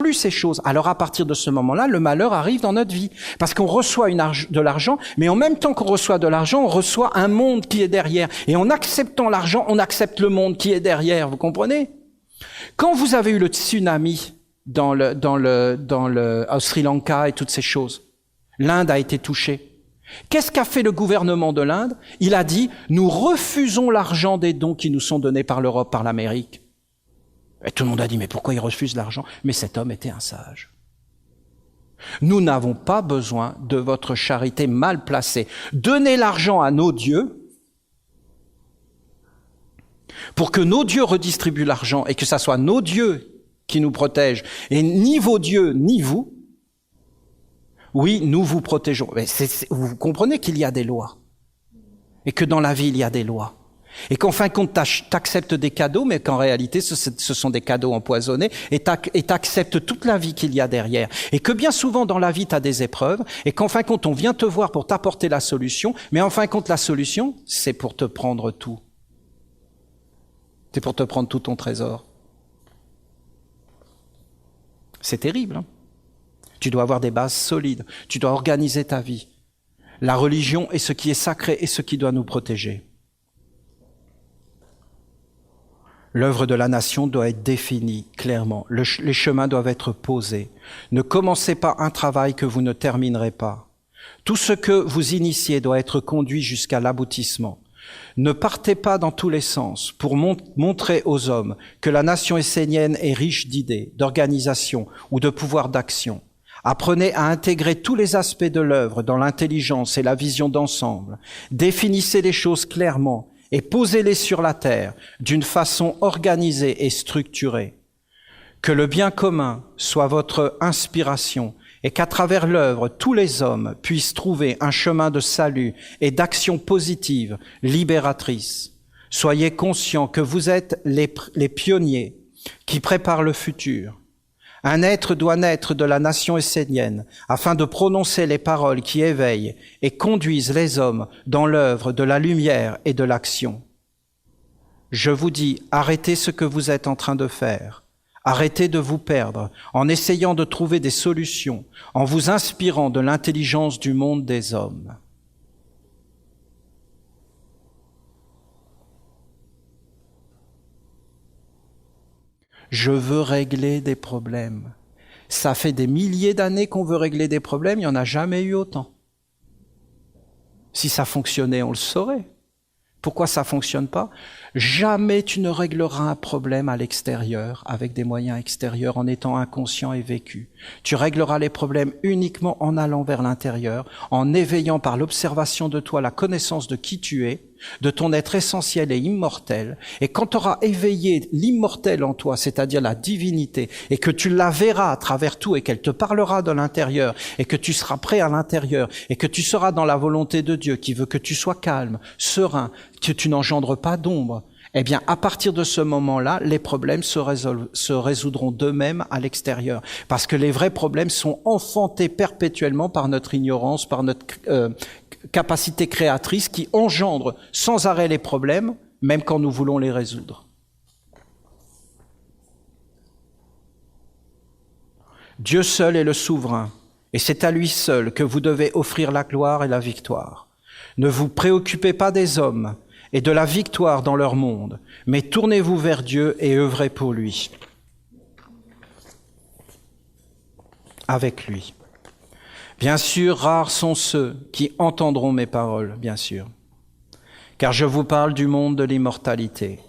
S1: plus ces choses. Alors à partir de ce moment-là, le malheur arrive dans notre vie. Parce qu'on reçoit de l'argent, mais en même temps qu'on reçoit de l'argent, on reçoit un monde qui est derrière. Et en acceptant l'argent, on accepte le monde qui est derrière. Vous comprenez? Quand vous avez eu le tsunami au Sri Lanka et toutes ces choses, l'Inde a été touchée. Qu'est-ce qu'a fait le gouvernement de l'Inde? Il a dit, nous refusons l'argent des dons qui nous sont donnés par l'Europe, par l'Amérique. Et tout le monde a dit, mais pourquoi il refuse l'argent? Mais cet homme était un sage. Nous n'avons pas besoin de votre charité mal placée. Donnez l'argent à nos dieux pour que nos dieux redistribuent l'argent et que ça soit nos dieux qui nous protègent. Et ni vos dieux, ni vous, oui, nous vous protégeons. Mais vous comprenez qu'il y a des lois. Et que dans la vie, il y a des lois. Et qu'en fin de compte, t'acceptes des cadeaux, mais qu'en réalité, ce sont des cadeaux empoisonnés, et t'acceptes toute la vie qu'il y a derrière. Et que bien souvent, dans la vie, t'as des épreuves, et qu'en fin de compte, on vient te voir pour t'apporter la solution, mais en fin de compte, la solution, c'est pour te prendre tout. C'est pour te prendre tout ton trésor. C'est terrible, hein? Tu dois avoir des bases solides. Tu dois organiser ta vie. La religion est ce qui est sacré et ce qui doit nous protéger. L'œuvre de la nation doit être définie clairement. Les chemins doivent être posés. Ne commencez pas un travail que vous ne terminerez pas. Tout ce que vous initiez doit être conduit jusqu'à l'aboutissement. Ne partez pas dans tous les sens pour montrer aux hommes que la nation essénienne est riche d'idées, d'organisation ou de pouvoir d'action. Apprenez à intégrer tous les aspects de l'œuvre dans l'intelligence et la vision d'ensemble. Définissez les choses clairement et posez-les sur la terre d'une façon organisée et structurée. Que le bien commun soit votre inspiration et qu'à travers l'œuvre, tous les hommes puissent trouver un chemin de salut et d'action positive, libératrice. Soyez conscients que vous êtes les pionniers qui préparent le futur. Un être doit naître de la nation essénienne afin de prononcer les paroles qui éveillent et conduisent les hommes dans l'œuvre de la lumière et de l'action. Je vous dis, arrêtez ce que vous êtes en train de faire. Arrêtez de vous perdre en essayant de trouver des solutions, en vous inspirant de l'intelligence du monde des hommes. Je veux régler des problèmes. Ça fait des milliers d'années qu'on veut régler des problèmes, il n'y en a jamais eu autant. Si ça fonctionnait, on le saurait. Pourquoi ça fonctionne pas? Jamais tu ne régleras un problème à l'extérieur, avec des moyens extérieurs, en étant inconscient et vécu. Tu régleras les problèmes uniquement en allant vers l'intérieur, en éveillant par l'observation de toi la connaissance de qui tu es, de ton être essentiel et immortel. Et quand tu auras éveillé l'immortel en toi, c'est-à-dire la divinité, et que tu la verras à travers tout et qu'elle te parlera de l'intérieur, et que tu seras prêt à l'intérieur, et que tu seras dans la volonté de Dieu qui veut que tu sois calme, serein, que tu n'engendres pas d'ombre, eh bien, à partir de ce moment-là, les problèmes se résoudront d'eux-mêmes à l'extérieur. Parce que les vrais problèmes sont enfantés perpétuellement par notre ignorance, par notre capacité créatrice qui engendre sans arrêt les problèmes, même quand nous voulons les résoudre. Dieu seul est le souverain, et c'est à lui seul que vous devez offrir la gloire et la victoire. Ne vous préoccupez pas des hommes et de la victoire dans leur monde, mais tournez-vous vers Dieu et œuvrez pour lui, avec lui. Bien sûr, rares sont ceux qui entendront mes paroles, bien sûr, car je vous parle du monde de l'immortalité.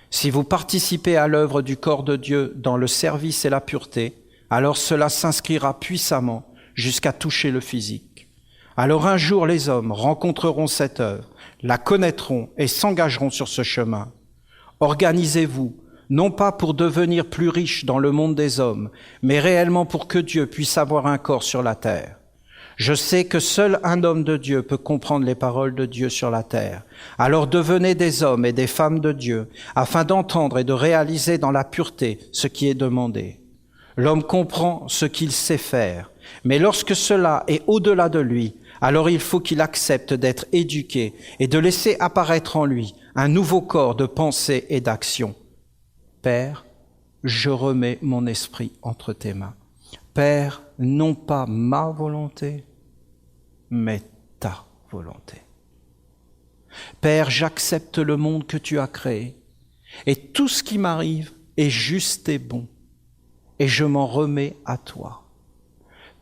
S1: Si vous participez à l'œuvre du corps de Dieu dans le service et la pureté, alors cela s'inscrira puissamment jusqu'à toucher le physique. Alors un jour les hommes rencontreront cette œuvre, la connaîtront et s'engageront sur ce chemin. Organisez-vous, non pas pour devenir plus riche dans le monde des hommes, mais réellement pour que Dieu puisse avoir un corps sur la terre. Je sais que seul un homme de Dieu peut comprendre les paroles de Dieu sur la terre. Alors devenez des hommes et des femmes de Dieu, afin d'entendre et de réaliser dans la pureté ce qui est demandé. L'homme comprend ce qu'il sait faire, mais lorsque cela est au-delà de lui, alors il faut qu'il accepte d'être éduqué et de laisser apparaître en lui un nouveau corps de pensée et d'action. Père, je remets mon esprit entre tes mains. Père, non pas ma volonté, mais ta volonté. Père, j'accepte le monde que tu as créé, et tout ce qui m'arrive est juste et bon, et je m'en remets à toi.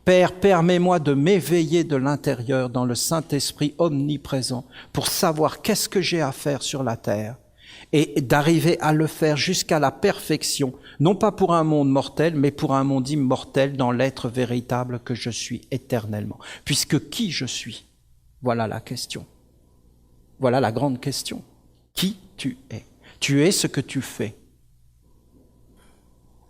S1: Père, permets-moi de m'éveiller de l'intérieur dans le Saint-Esprit omniprésent pour savoir qu'est-ce que j'ai à faire sur la terre et d'arriver à le faire jusqu'à la perfection, non pas pour un monde mortel, mais pour un monde immortel dans l'être véritable que je suis éternellement. Puisque qui je suis? Voilà la question. Voilà la grande question. Qui tu es? Tu es ce que tu fais.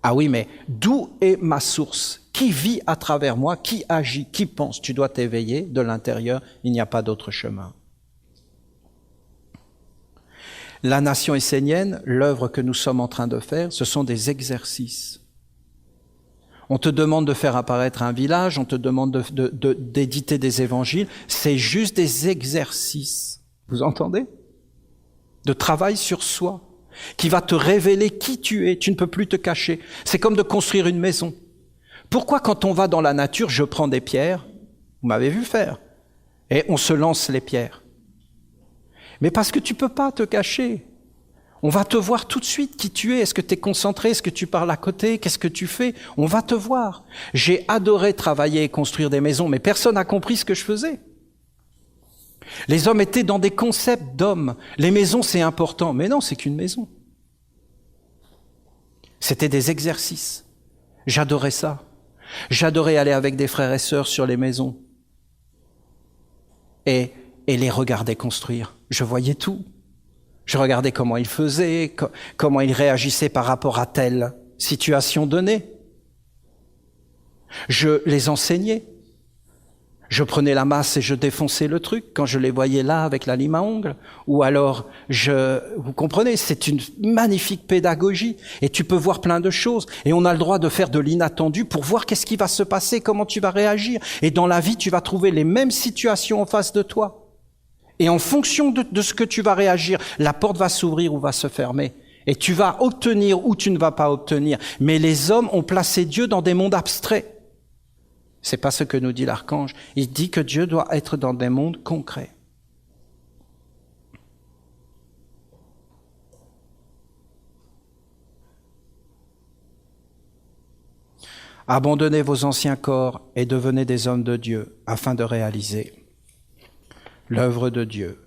S1: Ah oui, mais d'où est ma source? Qui vit à travers moi? Qui agit? Qui pense? Tu dois t'éveiller de l'intérieur, il n'y a pas d'autre chemin. La nation essénienne, l'œuvre que nous sommes en train de faire, ce sont des exercices. On te demande de faire apparaître un village, on te demande d'éditer des évangiles, c'est juste des exercices. Vous entendez? De travail sur soi, qui va te révéler qui tu es, tu ne peux plus te cacher. C'est comme de construire une maison. Pourquoi quand on va dans la nature, je prends des pierres, vous m'avez vu faire, et on se lance les pierres? Mais parce que tu ne peux pas te cacher. On va te voir tout de suite qui tu es. Est-ce que tu es concentré? Est-ce que tu parles à côté? Qu'est-ce que tu fais? On va te voir. J'ai adoré travailler et construire des maisons, mais personne n'a compris ce que je faisais. Les hommes étaient dans des concepts d'hommes. Les maisons, c'est important. Mais non, c'est qu'une maison. C'était des exercices. J'adorais ça. J'adorais aller avec des frères et sœurs sur les maisons et les regarder construire. Je voyais tout. Je regardais comment ils faisaient, comment ils réagissaient par rapport à telle situation donnée. Je les enseignais. Je prenais la masse et je défonçais le truc quand je les voyais là avec la lime à ongles. Ou alors, vous comprenez, c'est une magnifique pédagogie. Et tu peux voir plein de choses. Et on a le droit de faire de l'inattendu pour voir qu'est-ce qui va se passer, comment tu vas réagir. Et dans la vie, tu vas trouver les mêmes situations en face de toi. Et en fonction de ce que tu vas réagir, la porte va s'ouvrir ou va se fermer. Et tu vas obtenir ou tu ne vas pas obtenir. Mais les hommes ont placé Dieu dans des mondes abstraits. C'est pas ce que nous dit l'archange. Il dit que Dieu doit être dans des mondes concrets. Abandonnez vos anciens corps et devenez des hommes de Dieu afin de réaliser l'œuvre de Dieu.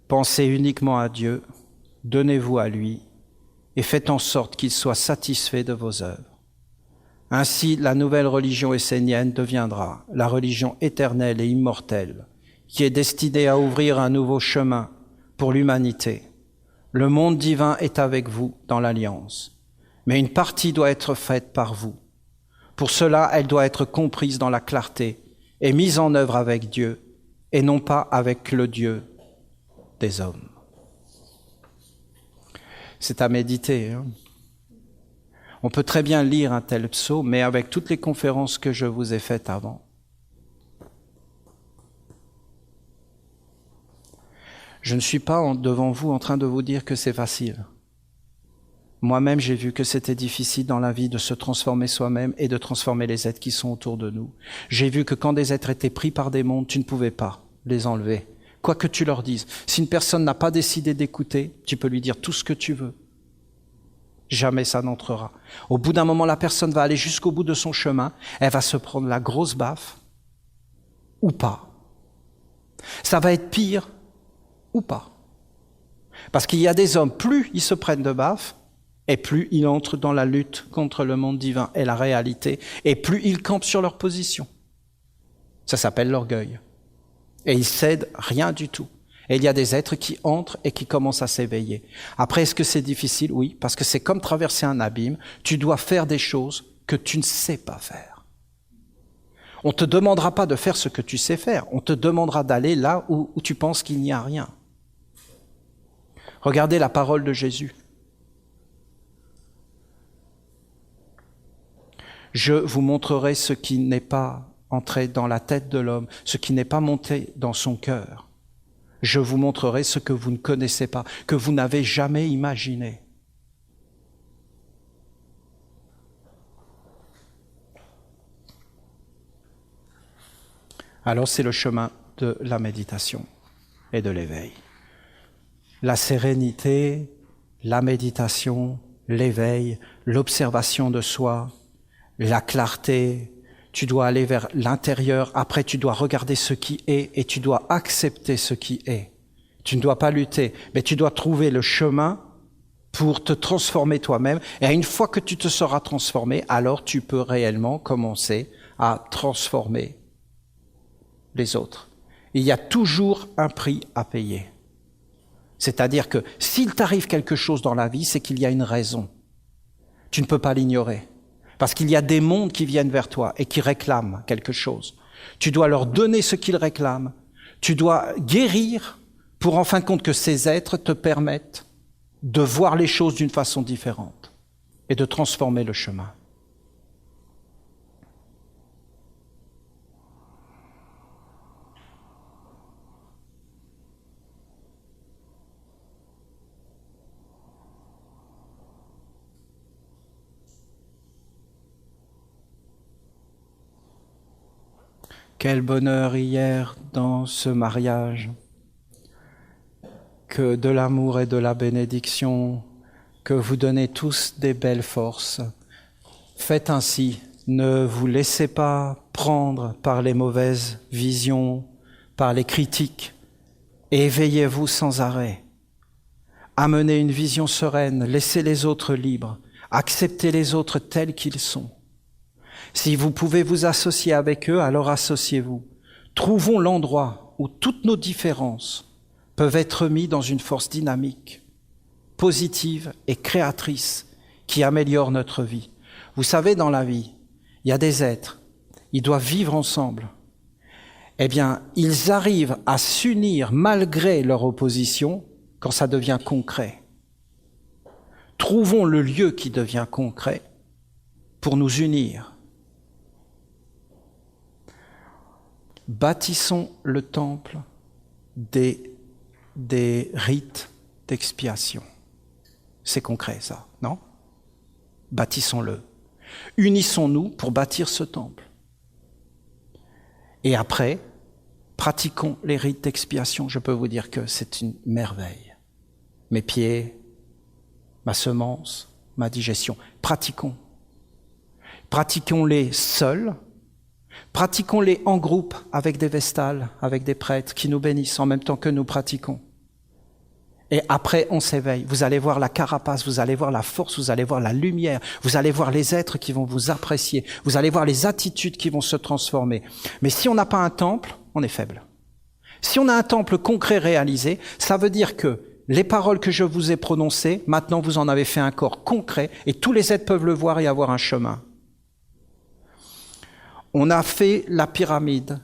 S1: Pensez uniquement à Dieu, donnez-vous à lui et faites en sorte qu'il soit satisfait de vos œuvres. Ainsi, la nouvelle religion essénienne deviendra la religion éternelle et immortelle qui est destinée à ouvrir un nouveau chemin pour l'humanité. Le monde divin est avec vous dans l'alliance, mais une partie doit être faite par vous. Pour cela, elle doit être comprise dans la clarté et mise en œuvre avec Dieu et non pas avec le Dieu des hommes. C'est à méditer. On peut très bien lire un tel psaume, mais avec toutes les conférences que je vous ai faites avant. Je ne suis pas devant vous en train de vous dire que c'est facile. Moi-même, j'ai vu que c'était difficile dans la vie de se transformer soi-même et de transformer les êtres qui sont autour de nous. J'ai vu que quand des êtres étaient pris par des mondes, tu ne pouvais pas les enlever, quoi que tu leur dises. Si une personne n'a pas décidé d'écouter, tu peux lui dire tout ce que tu veux. Jamais ça n'entrera. Au bout d'un moment, la personne va aller jusqu'au bout de son chemin, elle va se prendre la grosse baffe, ou pas. Ça va être pire, ou pas. Parce qu'il y a des hommes, plus ils se prennent de baffes, et plus ils entrent dans la lutte contre le monde divin et la réalité, et plus ils campent sur leur position. Ça s'appelle l'orgueil. Et ils cèdent rien du tout. Et il y a des êtres qui entrent et qui commencent à s'éveiller. Après, est-ce que c'est difficile? Oui, parce que c'est comme traverser un abîme. Tu dois faire des choses que tu ne sais pas faire. On ne te demandera pas de faire ce que tu sais faire. On te demandera d'aller là où tu penses qu'il n'y a rien. Regardez la parole de Jésus. Je vous montrerai ce qui n'est pas entré dans la tête de l'homme, ce qui n'est pas monté dans son cœur. Je vous montrerai ce que vous ne connaissez pas, que vous n'avez jamais imaginé. alors c'est le chemin de la méditation et de l'éveil. La sérénité, la méditation, l'éveil, l'observation de soi, la clarté. Tu dois aller vers l'intérieur, après tu dois regarder ce qui est et tu dois accepter ce qui est. Tu ne dois pas lutter, mais tu dois trouver le chemin pour te transformer toi-même. Et une fois que tu te seras transformé, alors tu peux réellement commencer à transformer les autres. Il y a toujours un prix à payer. C'est-à-dire que s'il t'arrive quelque chose dans la vie, c'est qu'il y a une raison. Tu ne peux pas l'ignorer. Parce qu'il y a des mondes qui viennent vers toi et qui réclament quelque chose. Tu dois leur donner ce qu'ils réclament. Tu dois guérir pour en fin de compte que ces êtres te permettent de voir les choses d'une façon différente et de transformer le chemin. Quel bonheur hier dans ce mariage, que de l'amour et de la bénédiction, que vous donnez tous des belles forces. Faites ainsi, ne vous laissez pas prendre par les mauvaises visions, par les critiques, et éveillez-vous sans arrêt. Amenez une vision sereine, laissez les autres libres, acceptez les autres tels qu'ils sont. Si vous pouvez vous associer avec eux, alors associez-vous. Trouvons l'endroit où toutes nos différences peuvent être mises dans une force dynamique, positive et créatrice qui améliore notre vie. Vous savez, dans la vie, il y a des êtres, ils doivent vivre ensemble. Eh bien, ils arrivent à s'unir malgré leur opposition quand ça devient concret. Trouvons le lieu qui devient concret pour nous unir. Bâtissons le temple des rites d'expiation. C'est concret, ça, non? Bâtissons-le. Unissons-nous pour bâtir ce temple. Et après, pratiquons les rites d'expiation. Je peux vous dire que c'est une merveille. Mes pieds, ma semence, ma digestion. Pratiquons. Pratiquons-les seuls. Pratiquons-les en groupe avec des vestales, avec des prêtres qui nous bénissent en même temps que nous pratiquons. Et après, on s'éveille. Vous allez voir la carapace, vous allez voir la force, vous allez voir la lumière, vous allez voir les êtres qui vont vous apprécier, vous allez voir les attitudes qui vont se transformer. Mais si on n'a pas un temple, on est faible. Si on a un temple concret réalisé, ça veut dire que les paroles que je vous ai prononcées, maintenant vous en avez fait un corps concret et tous les êtres peuvent le voir et avoir un chemin. On a fait la pyramide.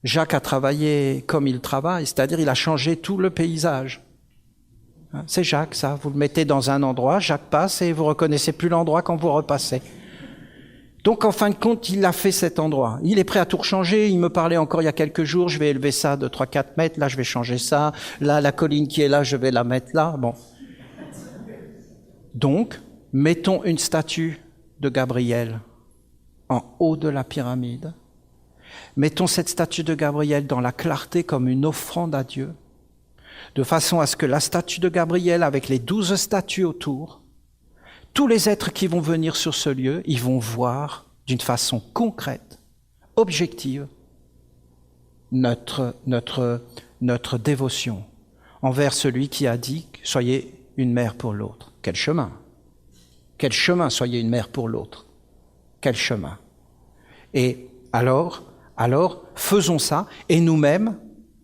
S1: Jacques a travaillé comme il travaille, c'est-à-dire il a changé tout le paysage. C'est Jacques, ça. Vous le mettez dans un endroit, Jacques passe et vous reconnaissez plus l'endroit quand vous repassez. Donc, en fin de compte, il a fait cet endroit. Il est prêt à tout changer. Il me parlait encore il y a quelques jours, je vais élever ça de 3-4 mètres. Là, je vais changer ça. Là, la colline qui est là, je vais la mettre là. Bon. Donc, mettons une statue de Gabriel en haut de la pyramide. Mettons cette statue de Gabriel dans la clarté comme une offrande à Dieu, de façon à ce que la statue de Gabriel, avec les 12 statues autour, tous les êtres qui vont venir sur ce lieu, ils vont voir d'une façon concrète, objective, notre dévotion envers celui qui a dit « Soyez une mère pour l'autre ». Quel chemin! Quel chemin, soyez une mère pour l'autre! Quel chemin! Et alors, faisons ça, et nous-mêmes,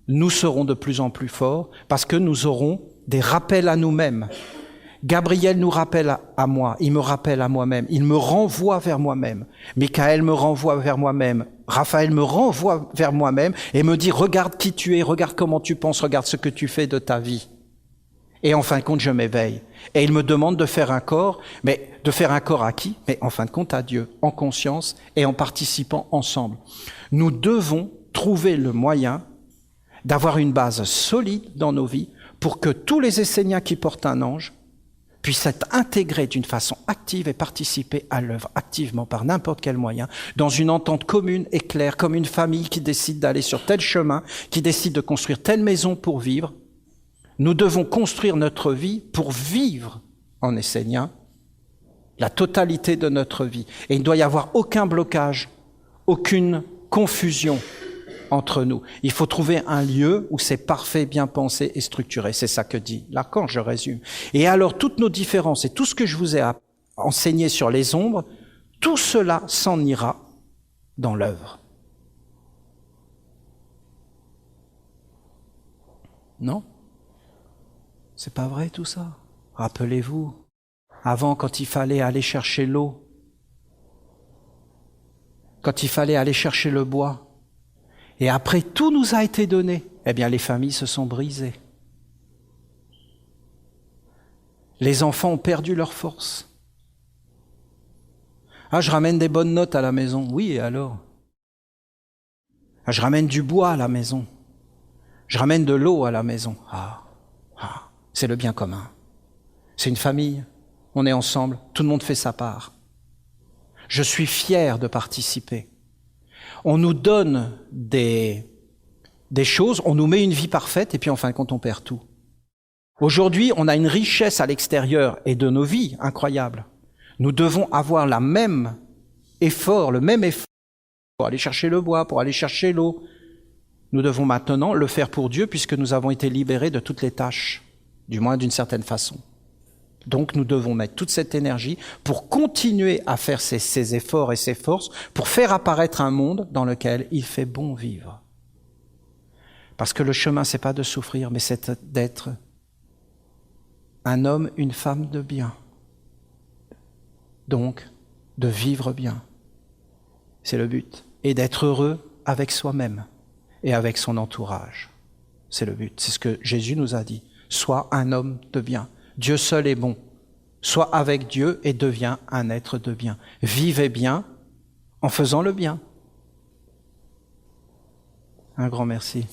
S1: nous serons de plus en plus forts, parce que nous aurons des rappels à nous-mêmes. Gabriel nous rappelle à moi, il me rappelle à moi-même, il me renvoie vers moi-même. Michael me renvoie vers moi-même, Raphaël me renvoie vers moi-même, et me dit, regarde qui tu es, regarde comment tu penses, regarde ce que tu fais de ta vie. Et en fin de compte, je m'éveille. Et il me demande de faire un corps, mais de faire un corps à qui? Mais en fin de compte, à Dieu, en conscience et en participant ensemble. Nous devons trouver le moyen d'avoir une base solide dans nos vies pour que tous les Esséniens qui portent un ange puisse être intégré d'une façon active et participer à l'œuvre activement par n'importe quel moyen, dans une entente commune et claire, comme une famille qui décide d'aller sur tel chemin, qui décide de construire telle maison pour vivre. Nous devons construire notre vie pour vivre en Essénien la totalité de notre vie. Et il ne doit y avoir aucun blocage, aucune confusion entre nous. Il faut trouver un lieu où c'est parfait, bien pensé et structuré. C'est ça que dit Lacan, je résume. Et alors, toutes nos différences et tout ce que je vous ai enseigné sur les ombres, tout cela s'en ira dans l'œuvre. Non? C'est pas vrai tout ça? Rappelez-vous, avant, quand il fallait aller chercher l'eau, quand il fallait aller chercher le bois, et après tout nous a été donné, eh bien les familles se sont brisées. Les enfants ont perdu leur force. Ah, je ramène des bonnes notes à la maison. Oui, et alors? Ah, je ramène du bois à la maison. Je ramène de l'eau à la maison. C'est le bien commun. C'est une famille. On est ensemble. Tout le monde fait sa part. Je suis fier de participer. On nous donne des choses, on nous met une vie parfaite et puis en fin de compte on perd tout. Aujourd'hui, on a une richesse à l'extérieur et de nos vies incroyable. Nous devons avoir le même effort pour aller chercher le bois, pour aller chercher l'eau. Nous devons maintenant le faire pour Dieu puisque nous avons été libérés de toutes les tâches, du moins d'une certaine façon. Donc nous devons mettre toute cette énergie pour continuer à faire ces efforts et ces forces, pour faire apparaître un monde dans lequel il fait bon vivre. Parce que le chemin, c'est pas de souffrir, mais c'est d'être un homme, une femme de bien. Donc, de vivre bien. C'est le but. Et d'être heureux avec soi-même et avec son entourage. C'est le but. C'est ce que Jésus nous a dit. Sois un homme de bien. Dieu seul est bon. Sois avec Dieu et deviens un être de bien. Vivez bien en faisant le bien. Un grand merci.